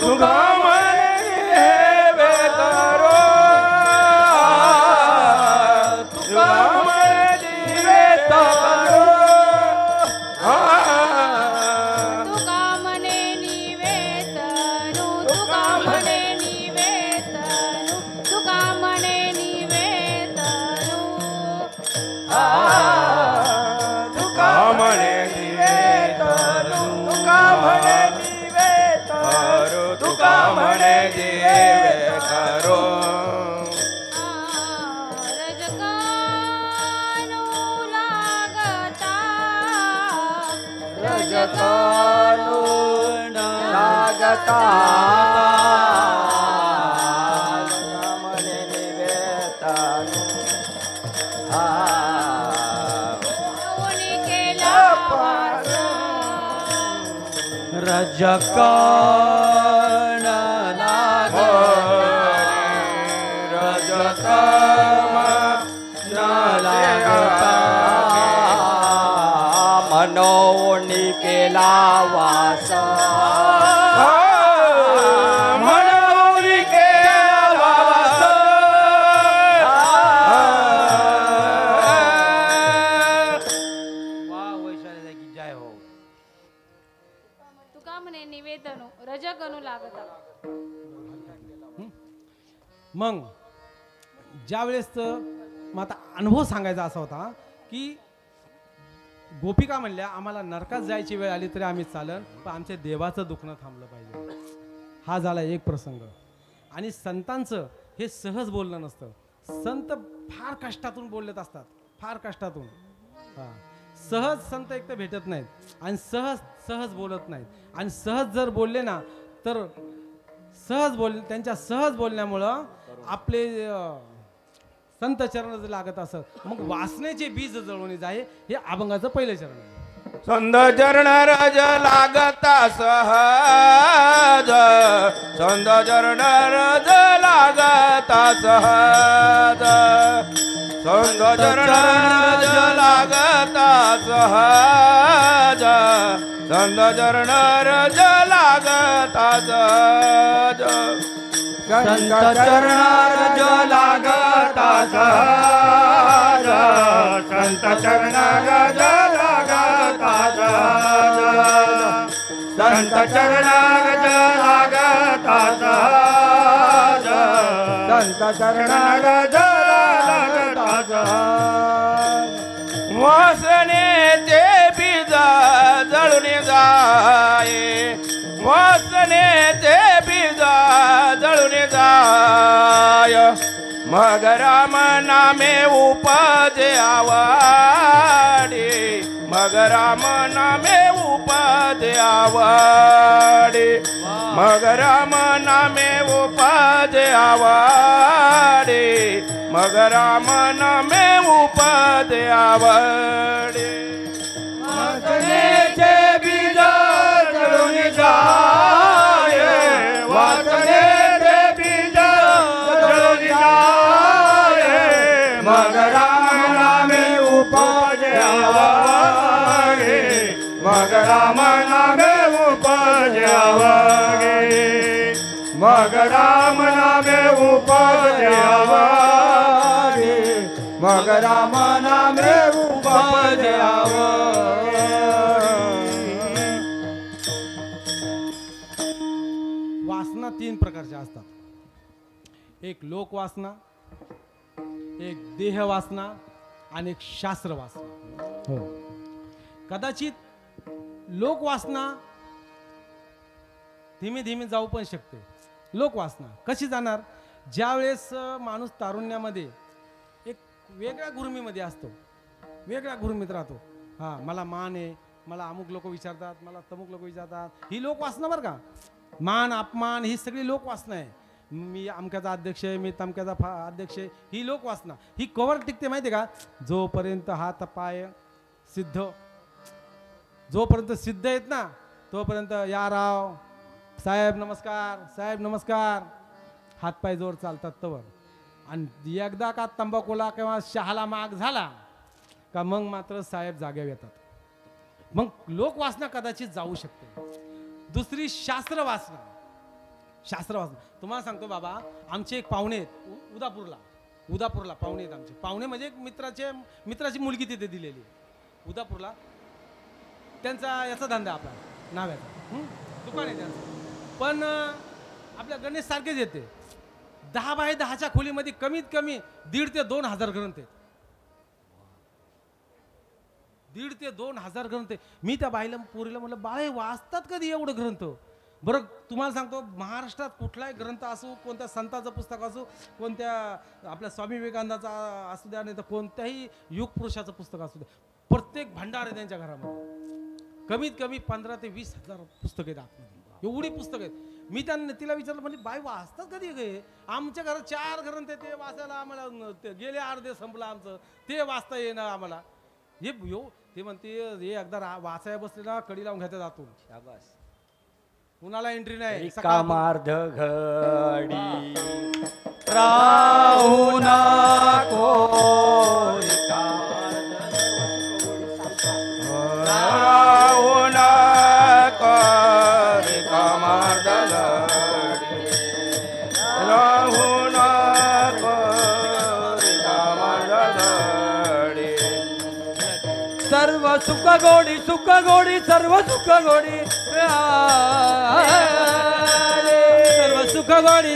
तुका रजकान लागता मनोनी केला वास. मनोनी केला वास. वाह वैशाली की जय हो. तुका म्हणे निवेदनो रजगणू लागता. मग ज्यावेळेस मग आता अनुभव सांगायचा असा होता की गोपिका म्हणल्या आम्हाला नरकात जायची वेळ आली तरी आम्ही चालन, पण आमच्या देवाचं दुखणं थांबलं पाहिजे. हा झाला एक प्रसंग. आणि संतांचं हे सहज बोलणं नसतं. संत फार कष्टातून बोलत असतात, फार कष्टातून. हा सहज संत एक तर भेटत नाहीत आणि सहज बोलत नाहीत. आणि सहज जर बोलले ना तर त्यांच्या सहज बोलण्यामुळं आपले संत चरण जर लागत असत. मग वासनेचे बीज जळून जाय हे अभंगाचं पहिलं चरण आहे. संत चरण रज लागता सहज. संत चरण रज लागता सहज. संत चरण रज लागता सहज. संत चरण रज लागता सहज. संत चरण रज लागता सहज. संत चरण रज लागता सहज. संत चरण रज लागता सहज. संत चरण रज लागता सहज. वासनेचे बीज जळून जाये. वासनेचे बीज जळून जाय. मग राम नामे उपजे आवडे. मग राम नामे उपजे आवडे. मग राम नामे उपजे आवडे. मग राम नामे उपजे आवडे. वासनेचे बीज जळून जाये. वासनेचे बीज जळून जाये. मग राम नामे उपजे आवडे. मग राम नामे उपजे आवडे. मग राम नामे उपजे आवडे. मग राम नामे उपजे आवडे. प्रकारच्या असतात. एक लोकवासना, एक देहवासना आणि एक शास्त्रवासना. हो, कदाचित लोकवासना धीमे धीमे जाऊ पण शकते. लोकवासना कशी जाणार? ज्या वेळेस माणूस तारुण्यामध्ये एक वेगळ्या गुरुमीमध्ये असतो, वेगळ्या गुरुमीत राहतो. हां, मला मान आहे, मला अमुक लोक विचारतात, मला तमुक लोक विचारतात, ही लोकवासना बरं का. मान अपमान ही सगळी लोकवासना आहे. मी अमक्याचा अध्यक्ष आहे, मी तमक्याचा अध्यक्ष आहे, ही लोकवासना. ही कवर टिकते माहिती आहे का? जोपर्यंत हात पाय सिद्ध, जोपर्यंत सिद्ध आहेत ना तोपर्यंत या राव, साहेब नमस्कार, साहेब नमस्कार, हातपाय जोर चालतात तवर. आणि एकदा का तंबाखूला किंवा शहाला माग झाला का मग मात्र साहेब जाग्यावर येतात. मग लोकवासना कदाचित जाऊ शकते. दुसरी शास्त्रवासना. शास्त्रवासना तुम्हाला सांगतो बाबा, आमचे एक पाहुणे आहेत उदापूरला पाहुणे आहेत आमचे. पाहुणे म्हणजे एक मित्राची मुलगी तिथे दिलेली उदापूरला. त्यांचा याचा धंदा आपला नाव्याचा दुकान आहे त्यांचं. पण आपल्या गणेश सारखेच येते. 10 बाय 10च्या खोलीमध्ये कमीत कमी 1,500 ते 2,000 ग्रंथ आहेत. 1,500 ते 2,000 ग्रंथ. मी त्या बाईला पोरीला म्हटलं, बाळे वाचतात कधी एवढं ग्रंथ? बरं तुम्हाला सांगतो, महाराष्ट्रात कुठलाही ग्रंथ असो, कोणत्या संतांचं पुस्तक असो, कोणत्या आपल्या स्वामी विवेकानंदाचा असू द्या, नाही तर कोणत्याही युग पुरुषाचं पुस्तक असू द्या, प्रत्येक भंडार आहे त्यांच्या घरामध्ये. कमीत कमी 15,000 ते 20,000 पुस्तक आहेत आतमध्ये, एवढी पुस्तक आहेत. मी तिला विचारलं, म्हणजे बाई वाचतात कधी गे? आमच्या घरात 4 ग्रंथ ते वाचायला आम्हाला गेले अर्धे संपलं आमचं, ते वाचता येणं आम्हाला. हे ते म्हणते हे एकदा वाचायला बसले ना कडी लावून घेतात आतून. शाबास, कुणाला एंट्री नाही. कामार्ध घडी राहू नको, राहू नको, कामार्ध घडी राहू नको, कामार्ध घडी. सर्व सुख गोडी सर्व सुख गोडी, सर्व सुख गोडी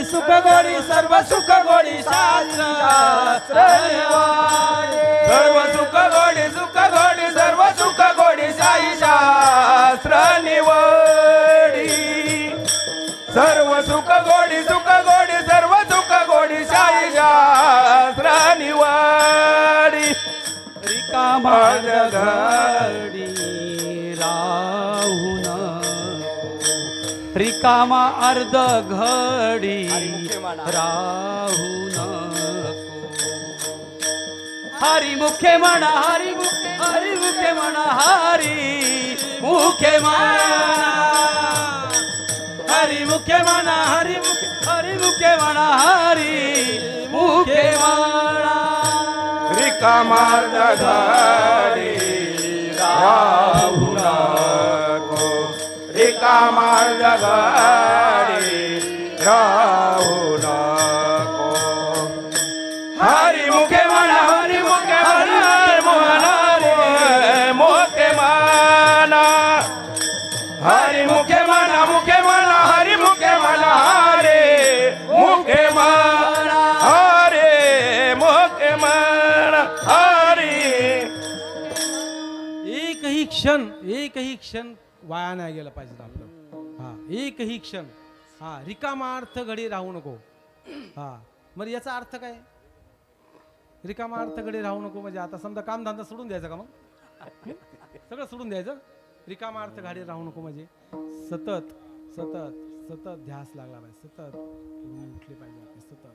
सर्व सुख गोडी शास्त्र निवाडे. सर्व सुख गोडी सर्व सुख गोडी साई शास्त्र निवडी. सर्व सुख गोडी सर्व सुख गोडी साई शास्त्र निवडी. रिकामा घडी राहू नको, रिकामा अर्ध घडी राहू नको. हरी मुखे म्हणा, हरी मुखे म्हणा, हरी मुखे म्हणा, हरी मुखे म्हणा, हरी मुखे म्हणा, हरी मुखे म्हणा. रिकामार्ध घडी राहू नको, रिकामार्ध घडी राहू नको. हरी मुखे म्हणा, हरी मुखे म्हणा, रे मुखे म्हणा, हरी मुखे म्हणा, मुखे म्हणा, हरी मुखे म्हणा, रे मुखे म्हणा, हरे मुखे म्हणा, हरी. एकही क्षण वाया नाही गेला पाहिजे आपलं. हा, एकही क्षण. हा, रिकामा अर्थ घडी राहू नको. हा, मग याचा अर्थ काय? रिकामा अर्थ घडी राहू नको म्हणजे आता समजा कामधंदा सोडून द्यायचा का? मग सगळं सोडून द्यायचं. रिकामा अर्थ घडी राहू नको म्हणजे सतत सतत सतत ध्यास लागला पाहिजे, सतत उठले पाहिजे आपले सतत.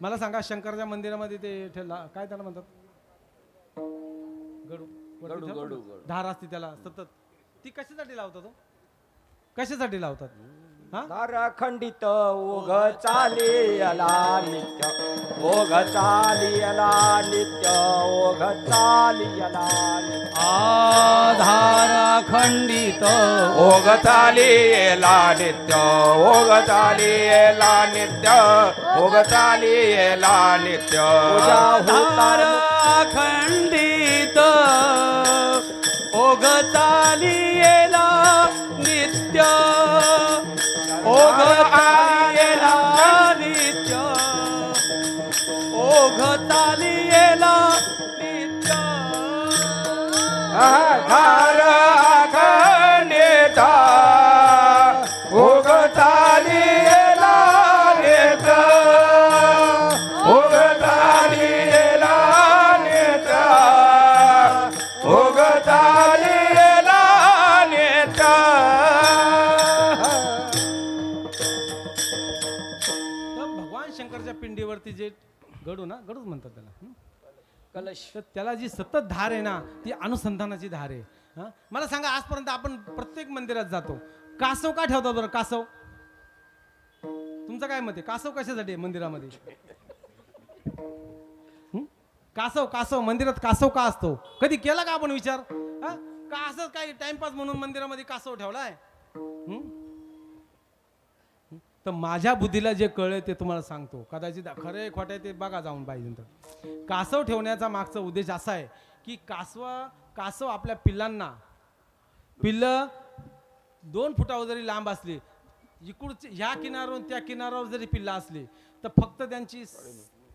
मला सांगा, शंकराच्या मंदिरामध्ये ते काय त्याला म्हणतात, गडू धार असते त्याला सतत. ती कशासाठी लावतात? कशासाठी लावतात? खंडित ओघ चालियला नित्य, ओघ चालियला नित्य, ओघ चालियला नित्य. आधार खंडित ओघ चालियला नित्य, ओघ चालियला नित्य, ओघ चालियला नित्य. आधार खंडित ओघ चालियला नित्य, ओघ ओघ चालियेला नित्य धार आखणेचा ओघ चालियेला नेत ओघ चालियेला नेत ओघ चालियेला नेत तर भगवान शंकरच्या पिंडीवरती जे गडू ना गडूच म्हणतात त्याला कलश, तर त्याला जी सतत धार आहे ना ती अनुसंधानाची धार आहे. हं? मला सांगा आजपर्यंत आपण प्रत्येक मंदिरात जातो, कासव का ठेवतात बरं? कासव, तुमचं काय मत आहे? कासव कशासाठी आहे मंदिरामध्ये? कासव कासव मंदिरात कासव का असतो? कधी केला का आपण विचार? का असं काय टाइमपास म्हणून मंदिरामध्ये कासव ठेवलाय? तर माझ्या बुद्धीला जे कळलं ते तुम्हाला सांगतो, कदाचित खरे खोटे ते बघा जाऊन पाहिजे. तर कासव ठेवण्याचा मागचा उद्देश असा आहे की कासव आपल्या पिल्लांना, पिल्लं 2 फुटावर जरी लांब असली, इकडचे ह्या किनाऱ्यावरून त्या किनाऱ्यावर जरी पिल्लं असली, तर फक्त त्यांची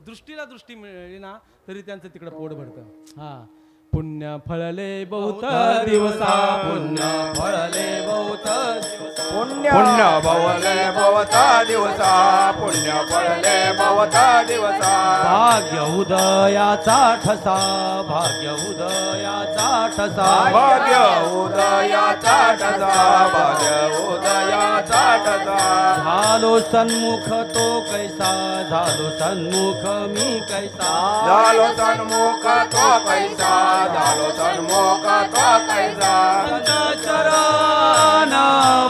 दृष्टी मिळाली ना तरी त्यांचं तिकडं पोट भरतं. हा, पुण्य फळले बहुत दिवसा, पुण्य फळले बहुत दिवसा, पुण्य भवले भवता दिवसा, पुण्य फळले भवता दिवसा. भाग्य उदयाचा ठसा, भाग्य उदयाचा ठसा, भाग्य उदयाचा ठसा, भाग्य उदयाचा ठसा. झालो सन्मुख तो कैसा, झालो सन्मुख मी कैसा, झालो सन्मुख तो कैसा, झालो सन्मुख तो कैसा. संत चरण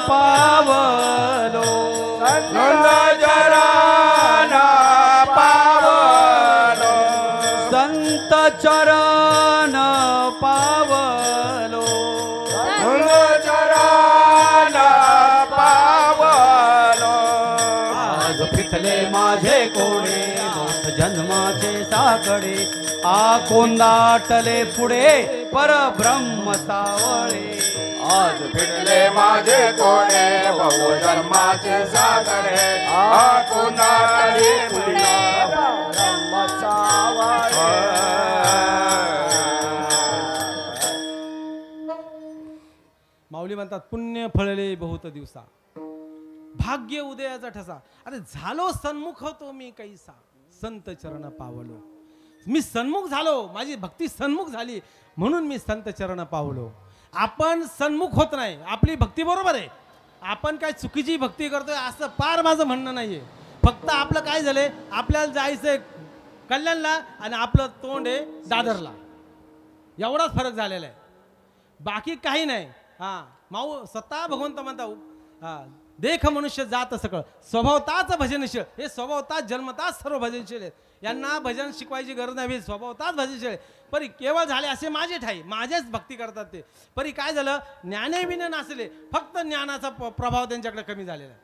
पावलो, नंद चरण पावलो, संत चरण पावलो, नंद चरण पावलो. आज पिकले माझे कोडे, मोठ जन्माचे साकडे, आ कोंदाटले पुढे परब्रह्म सावळे. आज फिरले माझे कोडे, बहु जन्माचे सागरे, आ कुणाली पुढे ब्रह्म सावळे. माऊली म्हणतात पुण्य फळले बहुत दिवसा, भाग्य उदयाचा ठसा. अरे झालो सन्मुख होतो मी कैसा, संत चरण पावलो. मी सन्मुख झालो, माझी भक्ती सन्मुख झाली म्हणून मी संत चरण पावलो. आपण सन्मुख होत नाही, आपली भक्ती बरोबर आहे, आपण काय चुकीची भक्ती करतोय असं पार माझं म्हणणं नाहीये. फक्त आपलं काय झालंय, आपल्याला जायचंय कल्याणला आणि आपलं तोंड आहे दादरला, एवढाच फरक झालेला आहे, बाकी काही नाही. हा, स्वतः भगवंत म्हणता, हा, देख मनुष्य जात सकळ, स्वभावताच भजनशील. हे स्वभावताच जन्मताच सर्व भजनशील आहेत, यांना भजन शिकवायची गरज नाही, स्वभावताच भजनशील आहे. परी केवळ झाले असे माझे ठाई, माझेच भक्ती करतात ते. परी काय झालं, ज्ञाने विने नासले, फक्त ज्ञानाचा प्रभाव त्यांच्याकडे कमी झालेला आहे.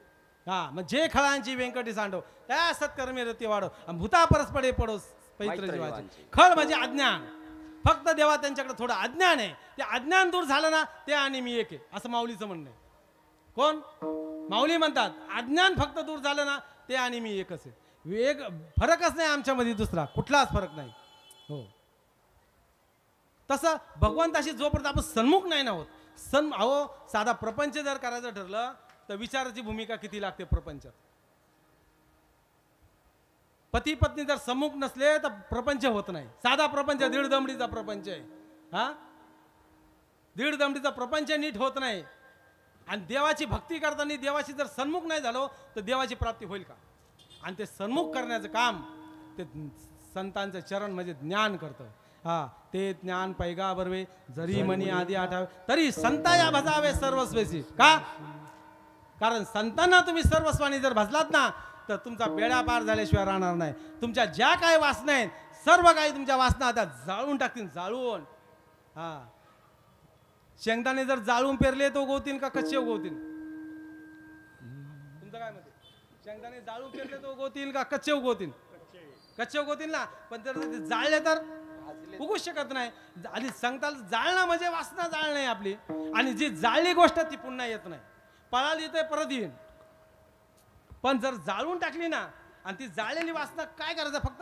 हा, मग जे खळांची व्यंकटी सांडव, त्या सत्कर्मी रती वाढव, भूता परस्परे पडो पैत्र जीवाचे. खळ म्हणजे अज्ञान, फक्त देवा त्यांच्याकडे थोडं अज्ञान आहे, ते अज्ञान दूर झालं ना ते आणि मी एक आहे, असं माऊलीचं म्हणणं आहे. कोण? माऊली म्हणतात अज्ञान फक्त दूर झालं ना ते आणि मी एकच आहे. वेग फरकच नाही आमच्यामध्ये, दुसरा कुठलाच फरक नाही. हो, तसं भगवंताशी जोपर्यंत आपण सन्मुख नाही ना होत, अहो साधा प्रपंच जर करायचं ठरलं तर विचाराची भूमिका किती लागते प्रपंचात. पती पत्नी जर सम्मुख नसले तर प्रपंच होत नाही. साधा प्रपंच दीड दमडीचा प्रपंच आहे. हा, दीड दमडीचा प्रपंच नीट होत नाही. आणि देवाची भक्ती करताना देवाशी जर सन्मुख नाही झालो तर देवाची प्राप्ती होईल का? आणि ते सन्मुख करण्याचं काम ते संतांचं चरण म्हणजे ज्ञान करतं. हा, ते ज्ञान पैगा बरवे जरी मनी आधी आठावे तरी संता या भजावे सर्वस्वेसी. का? कारण संतांना तुम्ही सर्वस्वानी जर भजलात ना तर तुमचा बेडा पार झाल्याशिवाय राहणार नाही. तुमच्या ज्या काही वासना आहेत सर्व काही तुमच्या वासना आता जाळून टाकतील, जाळून. हा, शेंगदाणे जर जाळून पेरले तो उगवतील का कच्चे उगवतील? तुमचं काय मत आहे? शेंगदाणे जाळून पेरले तो उगवतील का कच्चे उगवतील? कच्चे उगवतील ना. पण जर जाळले तर उगू शकत नाही. आणि सांगताल जाळणं म्हणजे वासना जाळणं आहे आपली. आणि जी जाळली गोष्ट ती पुन्हा येत नाही. पळाली तर परत येईल. पण जर जाळून टाकली ना आणि ती जाळलेली वासना काय करायचं, फक्त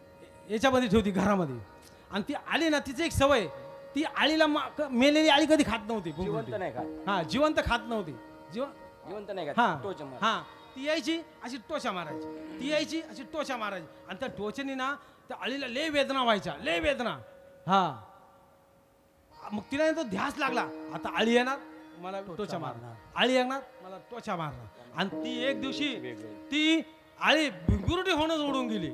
याच्यामध्ये ठेवती घरामध्ये. आणि ती आली ना, तिची एक सवय, ती आळीला मेलेली आळी कधी खात नव्हती. जिवंत नाही खात. हा, जिवंत खात नव्हती. जिवंत नाही हा खात. टोच मार. हा, ती यायची अशी टोचा मारायची, ती यायची अशी टोचा मारायची. आणि त्या टोचनी ना त्या आळीला लय वेदना व्हायच्या, लय वेदना. हा, मग तिला तो ध्यास लागला, आता आळी येणार मला टोचा मारणार, आळी येणार मला टोचा मारणार. आणि ती एक दिवशी ती आळी गुरुटी होणं सोडून गेली.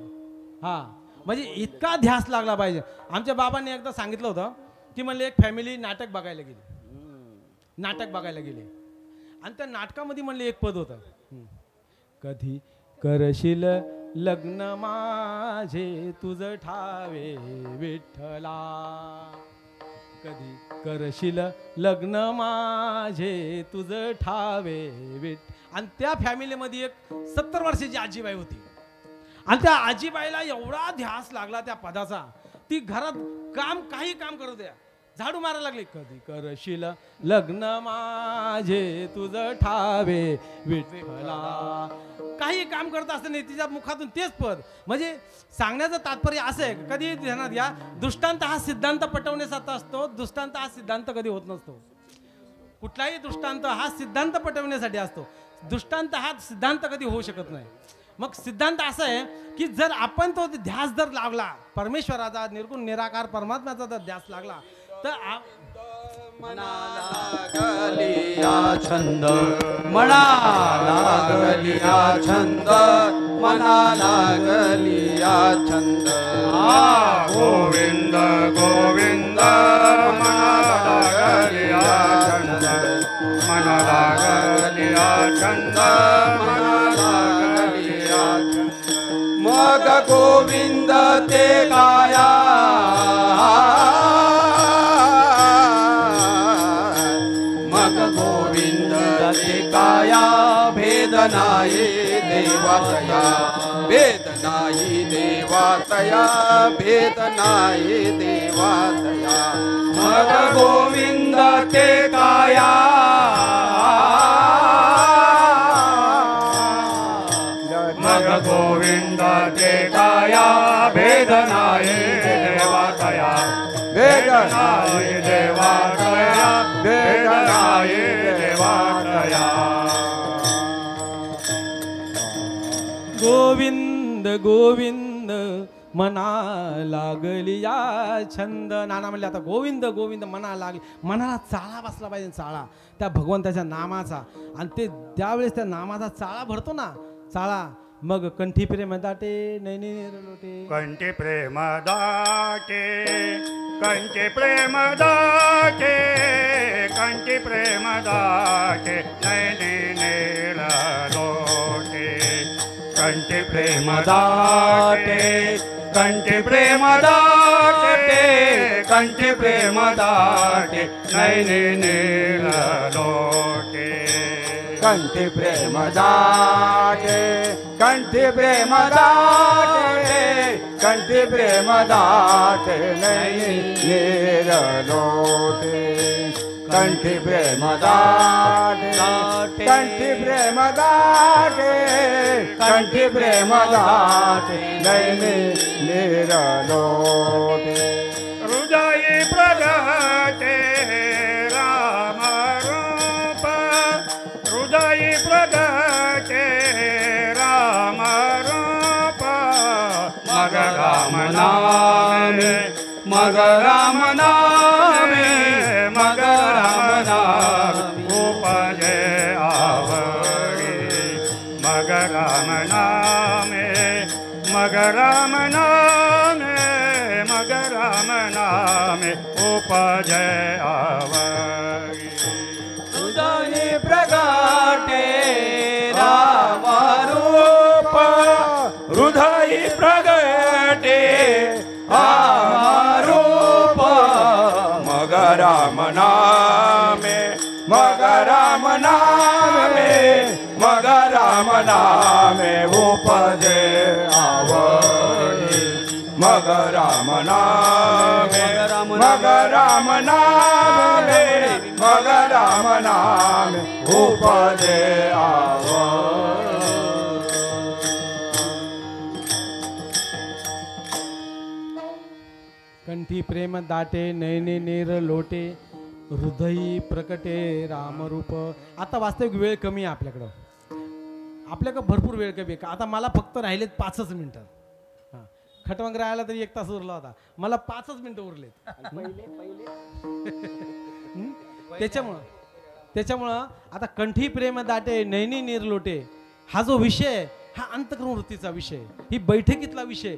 हा, म्हणजे इतका ध्यास लागला पाहिजे. आमच्या बाबांनी एकदा सांगितलं होतं की म्हणले एक फॅमिली नाटक बघायला गेली, नाटक बघायला गेले. आणि त्या नाटकामध्ये म्हणले एक पद होतं, कधी करशील लग्न माझे तुझ ठावे विठ्ठला, कधी करशील लग्न माझे तुझ ठावे विठ्ठ. आणि त्या फॅमिलीमध्ये एक 70 वर्षाची आजीबाई होती. आणि त्या आजीबाईला एवढा ध्यास लागला त्या पदाचा, ती घरात काही काम करू द्या, झाडू मारायला लागले. कधी करशील लग्न माझे तुझ ठावे विठ्ठला, काही काम करत असताना तिच्या मुखातून तेच पद. म्हणजे सांगण्याचं तात्पर्य असं आहे, कधी ध्यानात घ्या, दृष्टांत हा सिद्धांत पटवण्यासाठी असतो, दृष्टांत हा सिद्धांत कधी होत नसतो. कुठलाही दृष्टांत हा सिद्धांत पटवण्यासाठी असतो, दृष्टांत हा सिद्धांत कधी होऊ शकत नाही. मग सिद्धांत असा आहे की जर आपण तो ध्यास जर लागला, परमेश्वराचा निर्गुण निराकार परमात्म्याचा जर ध्यास लागला, तर लागलिया छंद, मना लागलिया छंद, मना लागलिया छंद. गोविंद गोविंद मना लागलिया छंद, मना लागलिया छंद, मना लागलिया छंद. मग गोविंद ते काया, मग गोविंद ते काया, भेद नाही देवातया, भेद नाही देवातया, भेद नाही देवातया. मग गोविंद ते काया, मग गोविंद ते काया, भेद नाही देवातया, भेद नाही देवातया, भेद नाही देवातया. गोविंद गोविंद मना लागलिया छंद. नाना म्हणले आता गोविंद गोविंद मना लागली, मनाला चाळा बसला पाहिजे, चाळा त्या भगवंताच्या नामाचा. आणि ते त्यावेळेस त्या नामाचा चाळा भरतो ना, चाळा. मग कंठी प्रेम दाटे नैनी लोटे, कंठी प्रेम दाटे, कंठी प्रेम दाटे, कंठी प्रेम दाटे, नैनी नील लोटे. कंठी प्रेम दाटे, कंठी प्रेम दाटे, कंठी प्रेम दाटे, नैनी नील लोटे. कंठी प्रेम दाटे, कंठी प्रेम दाटे, कंठी प्रेम दाटे नहीं नीर लोटे. कंठी प्रेम दाटे, कंठी प्रेम दाटे, कंठी प्रेम दाटे नहीं नीर लोटे. हृदय प्रगटे राम रूप, हृदय प्रगटे राम रूप. मग राम नामे, मग राम नामे, मग राम नामे उपजे आवडी. मग राम नामे, मग राम नामे, मग राम नामे उपजे आवडी. हृदय प्रगटे राम रूप, हृदय प्रगटे राम रूप. मग राम नामे, मग राम नामे, मग राम नामे उपजे आवडी. मग राम नामे, मग राम नामे, मग राम नामे उपजे आवडी. प्रेम दाटे नयने नेर लोटे हृदयी प्रकटे रामरूप. आता वास्तविक वेळ कमी आहे आपल्याकडं भरपूर वेळ कमी आहे. आता मला फक्त राहिलेत 5च मिनिटं. हां, खटवंग राहायला तरी 1 तास उरला होता, मला 5च मिनिटं उरलेत. त्याच्यामुळं आता कंठी प्रेम दाटे नैनी निर्लोटे हा जो विषय हा अंतःकरण वृत्तीचा विषय, ही बैठकीतला विषय.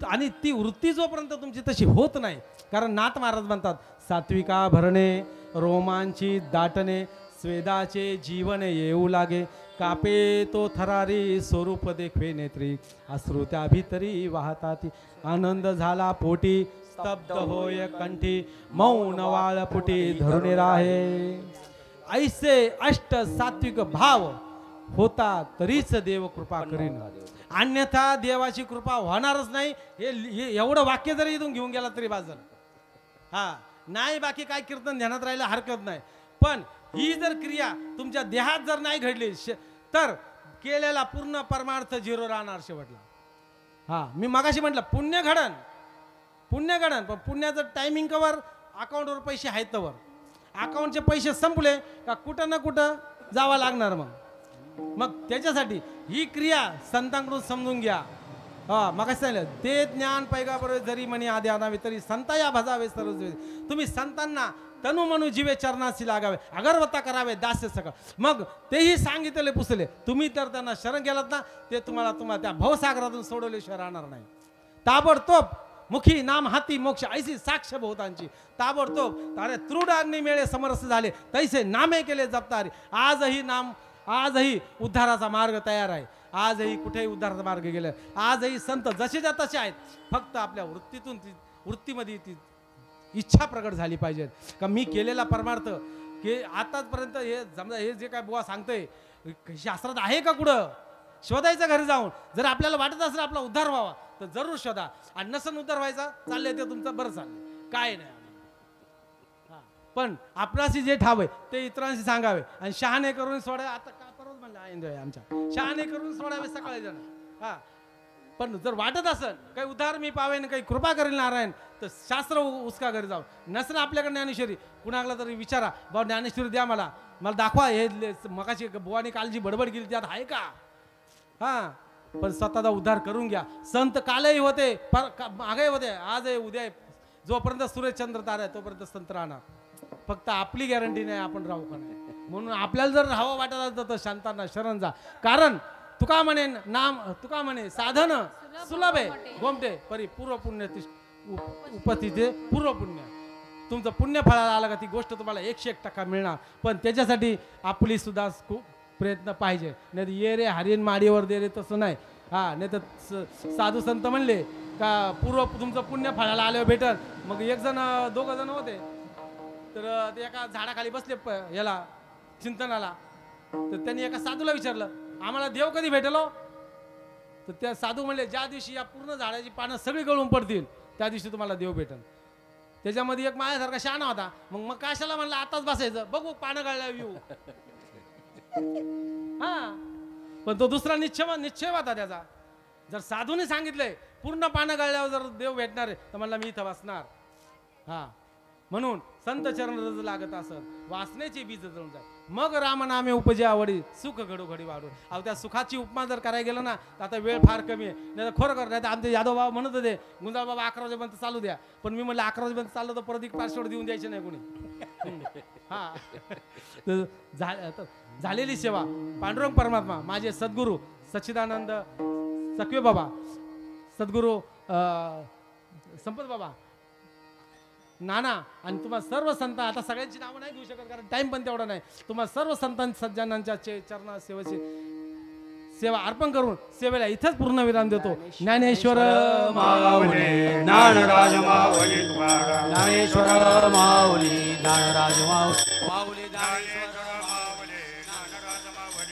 आणि ती वृत्ती जोपर्यंत तुमची तशी होत नाही, कारण नाथ महाराज म्हणतात सात्विका भरणे रोमांची दाटणे स्वेदाचे जीवन येऊ लागे कापे तो थरारी स्वरूप देखवे नेत्री अश्रू त्या भितरी वाहताती आनंद झाला पोटी स्तब्ध होय कंठी मौन वाळ पुटी धरून राहे. ऐसे अष्ट सात्विक भाव होता तरीच देव कृपा करीन, अन्यथा देवाची कृपा होणारच नाही. हे एवढं वाक्य जरी इथून घेऊन गेला तरी बाजल. हा नाही, बाकी काय कीर्तन ध्यानात राहायला हरकत नाही. पण ही जर क्रिया तुमच्या देहात जर नाही घडली तर केलेला पूर्ण परमार्थ झिरो राहणार शेवटला. हा मी मगाशी म्हटलं पुण्य घडण पण पुण्याचं टायमिंग कवर अकाउंटवर पैसे आहेत तवर. अकाउंटचे पैसे संपले का कुठं ना कुठं जावं लागणार. मग त्याच्यासाठी ही क्रिया संतांकडून समजून घ्या. हा मग सांगितलं ते ज्ञान पैगाबरोबर जरी म्हणे आधी आणावे तरी संता या भजावे सर्व. तुम्ही संतांना तनु मनु जीवे चरणाशी लागावे अगरवत्ता करावे दास्य सगळं. मग तेही सांगितले पुसले, तुम्ही तर त्यांना शरण गेलात ना, ते तुम्हाला त्या भवसागरातून सोडवल्याशिवाय राहणार नाही. ताबडतोब मुखी नाम हाती मोक्ष ऐसी साक्ष बहुतांची. ताबडतोब तारे तृड अग्नी मेळे समरस झाले तैसे नामे केले जपतारे. आजही उद्धाराचा मार्ग तयार आहे. आजही कुठेही उद्धाराचा मार्ग गेला. आजही संत जसेच्या तसे आहेत. फक्त आपल्या वृत्तीमध्ये ती इच्छा प्रकट झाली पाहिजे का मी केलेला परमार्थ की आतापर्यंत हे समजा हे जे काय बुवा सांगतोय शास्त्रात आहे का कुठं शोधायचं घरी जाऊन. जर आपल्याला वाटत असेल आपला उद्धार व्हावा तर जरूर शोधा. आणि नसन उद्धार व्हायचा चाललंय ते तुमचं बरं चाललंय काय नाही. पण आपणाशी जे ठाव ते इतरांशी सांगावे आणि शहाणे करून सोडावे. आता का परत म्हणलं आमच्या शहाणे करून सोडावे सकाळी जण. हा पण जर वाटत असेल काही उद्धार मी पावेन काही कृपा करेल नारायण तर शास्त्र उसका घरी जाऊ. नसेल आपल्याकडे ज्ञानेश्वरी कुणाला तरी विचारा बा ज्ञानेश्वरी द्या मला दाखवा हे मगाशी बुवानी काल जी बडबड केली त्यात आहे का. हा पण स्वतःचा उद्धार करून घ्या. संत कालही होते मागे होते आज आहे उद्या आहे. जोपर्यंत सूर्यचंद्र तारा आहे तोपर्यंत संत राहणार. फक्त आपली गॅरंटी नाही आपण राहू का नाही. म्हणून आपल्याला जर राहावं वाटत असतं तर शांतांना शरण जा. कारण तुका म्हणे साधन सुलभ आहे गोमटे परी पूर्व पुण्य उपस्थिती पूर्व पुण्य. तुमचं पुण्य फळाला आलं का ती गोष्ट तुम्हाला 101% मिळणार. पण त्याच्यासाठी आपली सुद्धा खूप प्रयत्न पाहिजे. नाही ये रे हरिण माडीवर दे रे तसं नाही. हा नाही तर साधू संत म्हणले का पूर्व तुमचं पुण्य फळाला आल्यावर भेटल. मग दोघं जण होते तर ते एका झाडाखाली बसले याला चिंतनाला. तर त्यांनी एका साधूला विचारलं आम्हाला देव कधी भेटलो. तर त्या साधू म्हणले ज्या दिवशी या पूर्ण झाडाची पानं सगळी गळून पडतील त्या दिवशी तुम्हाला देव भेटेल. त्याच्यामध्ये एक माझ्यासारखा शहाणा होता. मग कशाला म्हणलं आताच बसायचं बघू पानं गळल्यावर येऊ. हा पण तो दुसरा निश्चय होता त्याचा. जर साधूने सांगितलंय पूर्ण पानं गळल्यावर जर देव भेटणार आहे तर म्हणला मी इथं बसणार. हा म्हणून संत चरण रज लागत असत वासनेचे बीज जळून जाय मग रामनामे उपजे आवडी सुख घडोघडी वाढून. अहो त्या सुखाची उपमा जर करायला गेलं ना तर आता वेळ फार कमी आहे. नाही तर खरोखर नाही तर आमचे यादव बाबा म्हणत होते गुंजाळ बाबा 11 वाजेपर्यंत चालू द्या. पण मी म्हणलं 11 वाजेपर्यंत चाललं तर परत एक पासवर्ड देऊन द्यायचे नाही कोणी. हा झालेली सेवा पांडुरंग परमात्मा माझे सद्गुरू सच्चिदानंद सकवे बाबा सद्गुरू संपत बाबा नाना आणि तुम्हाला सर्व संत आता सगळ्यांची नावं नाही घेऊ शकत कारण टाइम पण तेवढा नाही. तुम्हाला सर्व संतां सज्जनांच्या चरणा सेवेची सेवा अर्पण करून सेवेला इथंच पूर्ण विराम देतो. ज्ञानेश्वर माऊली ज्ञानराज माऊली ज्ञानेश्वर माऊली ज्ञानराज माऊली ज्ञानेश्वर माऊली ज्ञानराज माऊली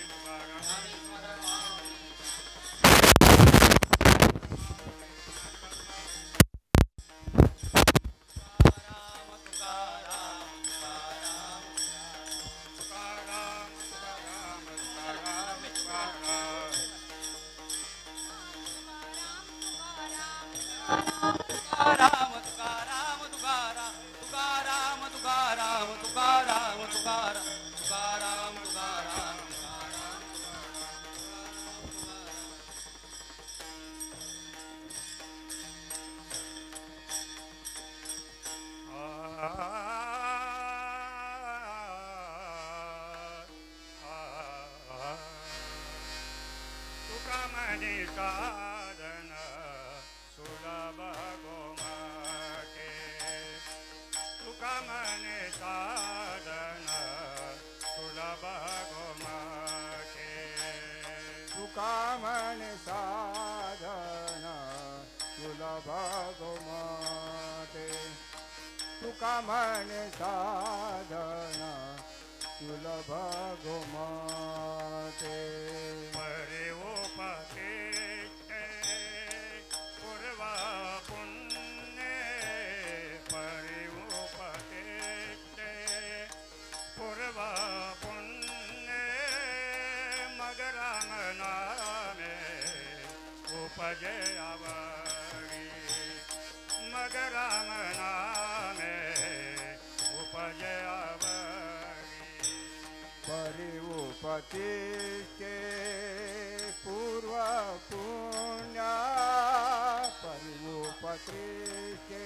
राम तुकाराम साधन सुलभ गोमाटे तुका म्हणे साधन सुलभ गोमाटे तुका म्हणे साधन सुलभ गोमाटे तुका म्हणे साधन सुलभ गोमाटे परे उपदेशे पूर्वा पुण्य परे उपदेशे पूर्वा पुण्य मग राम नामे उपजे आवडी मग राम नामे उपजे आवडी परिवपतिष्ठे पूर्व पुण्य परिवपतिष्ठे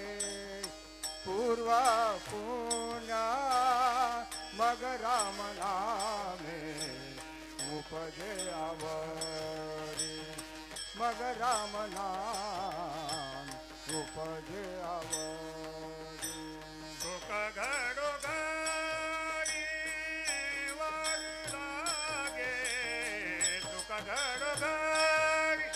पूर्व पुण्य मग राम नामे उपजे आवडी मग राम नाम उपजे आवडी सुख घडो घडी वाढू लागे सुख घडो घडी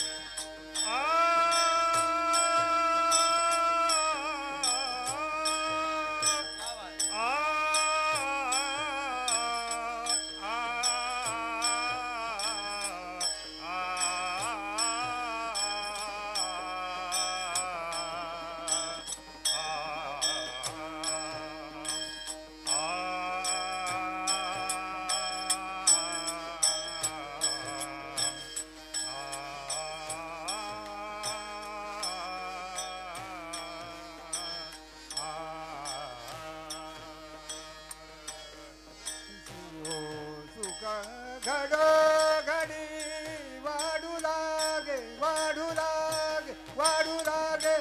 सुख घडो घडी वाढू लागे वाढू लागे वाढू लागे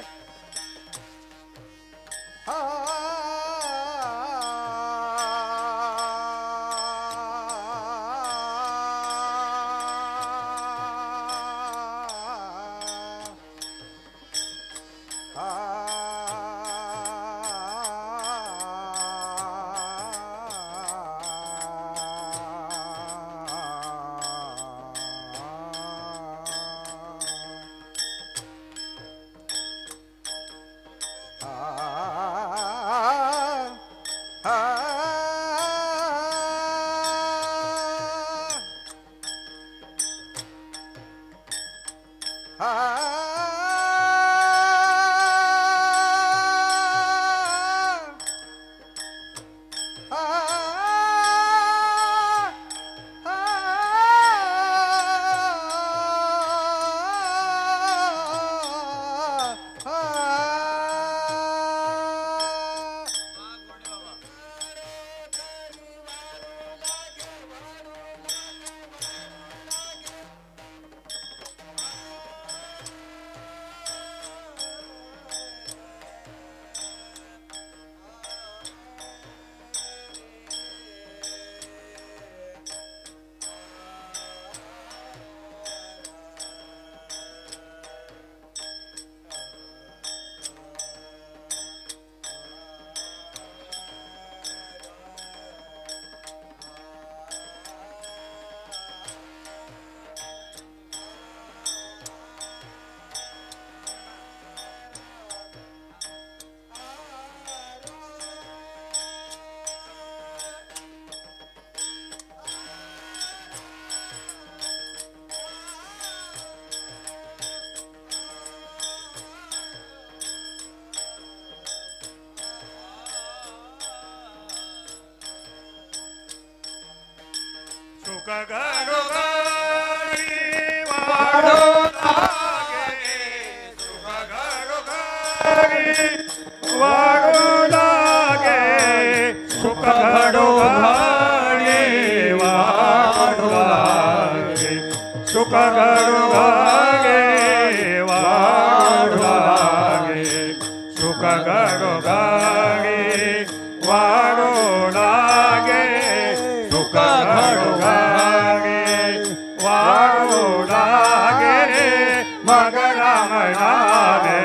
मग राम नामे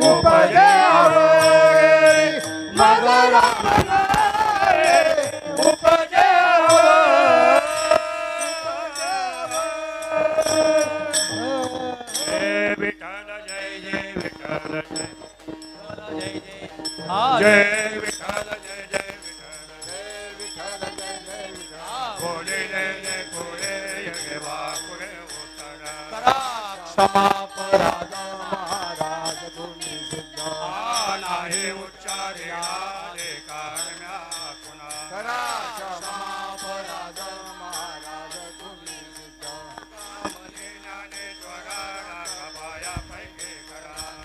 उपजावे मग राम नामे उपजावे जय विठ्ठल जय जय विठ्ठल जय जय जय जय विठ्ठल जय जय विठ्ठल जय जय विठ्ठल बोले जय जय बोले जय वाकुळे उतरा क्षमा पराध महाराज तुम्ही सिद्ध नाही उच्चारे आले कारण्या पुन्हा करा क्षमा पराध महाराज तुम्ही सिद्ध मने ज्ञानेश्वरा राघवाया पैकी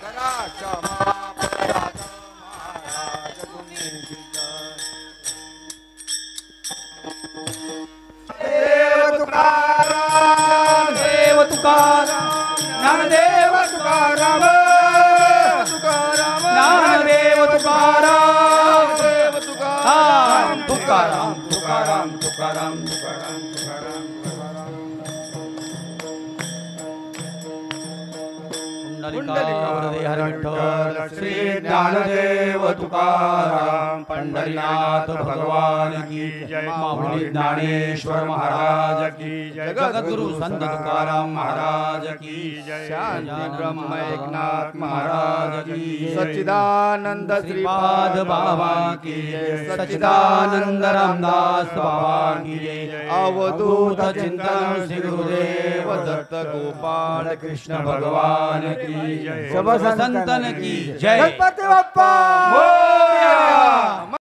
करा क्षमा पराध महाराज तुम्ही सिद्ध देव तुकाराम देव तुकाराम ज्ञानदेव तुकाराम ज्ञानदेव तुकाराम तुकाराम तुकाराम तुकाराम तुकाराम पुंडलिकावरदे हरी विठ्ठल श्री ज्ञानदेव तुकाराम पंढरीनाथ भगवान की जय माऊली ज्ञानेश्वर महाराज की जय जगद्गुरु संत तुकाराम महाराज की जय शांती ब्रह्म एकनाथ महाराज की सच्चिदानंद श्रीपाद बाबा की जय सच्चिदानंद रामदास बाबा की जय अवधूत चिंतन श्री गुरुदेव दत्त गोपाल कृष्ण भगवान की जय सब संतन की जय गणपती बाप्पा मोरया।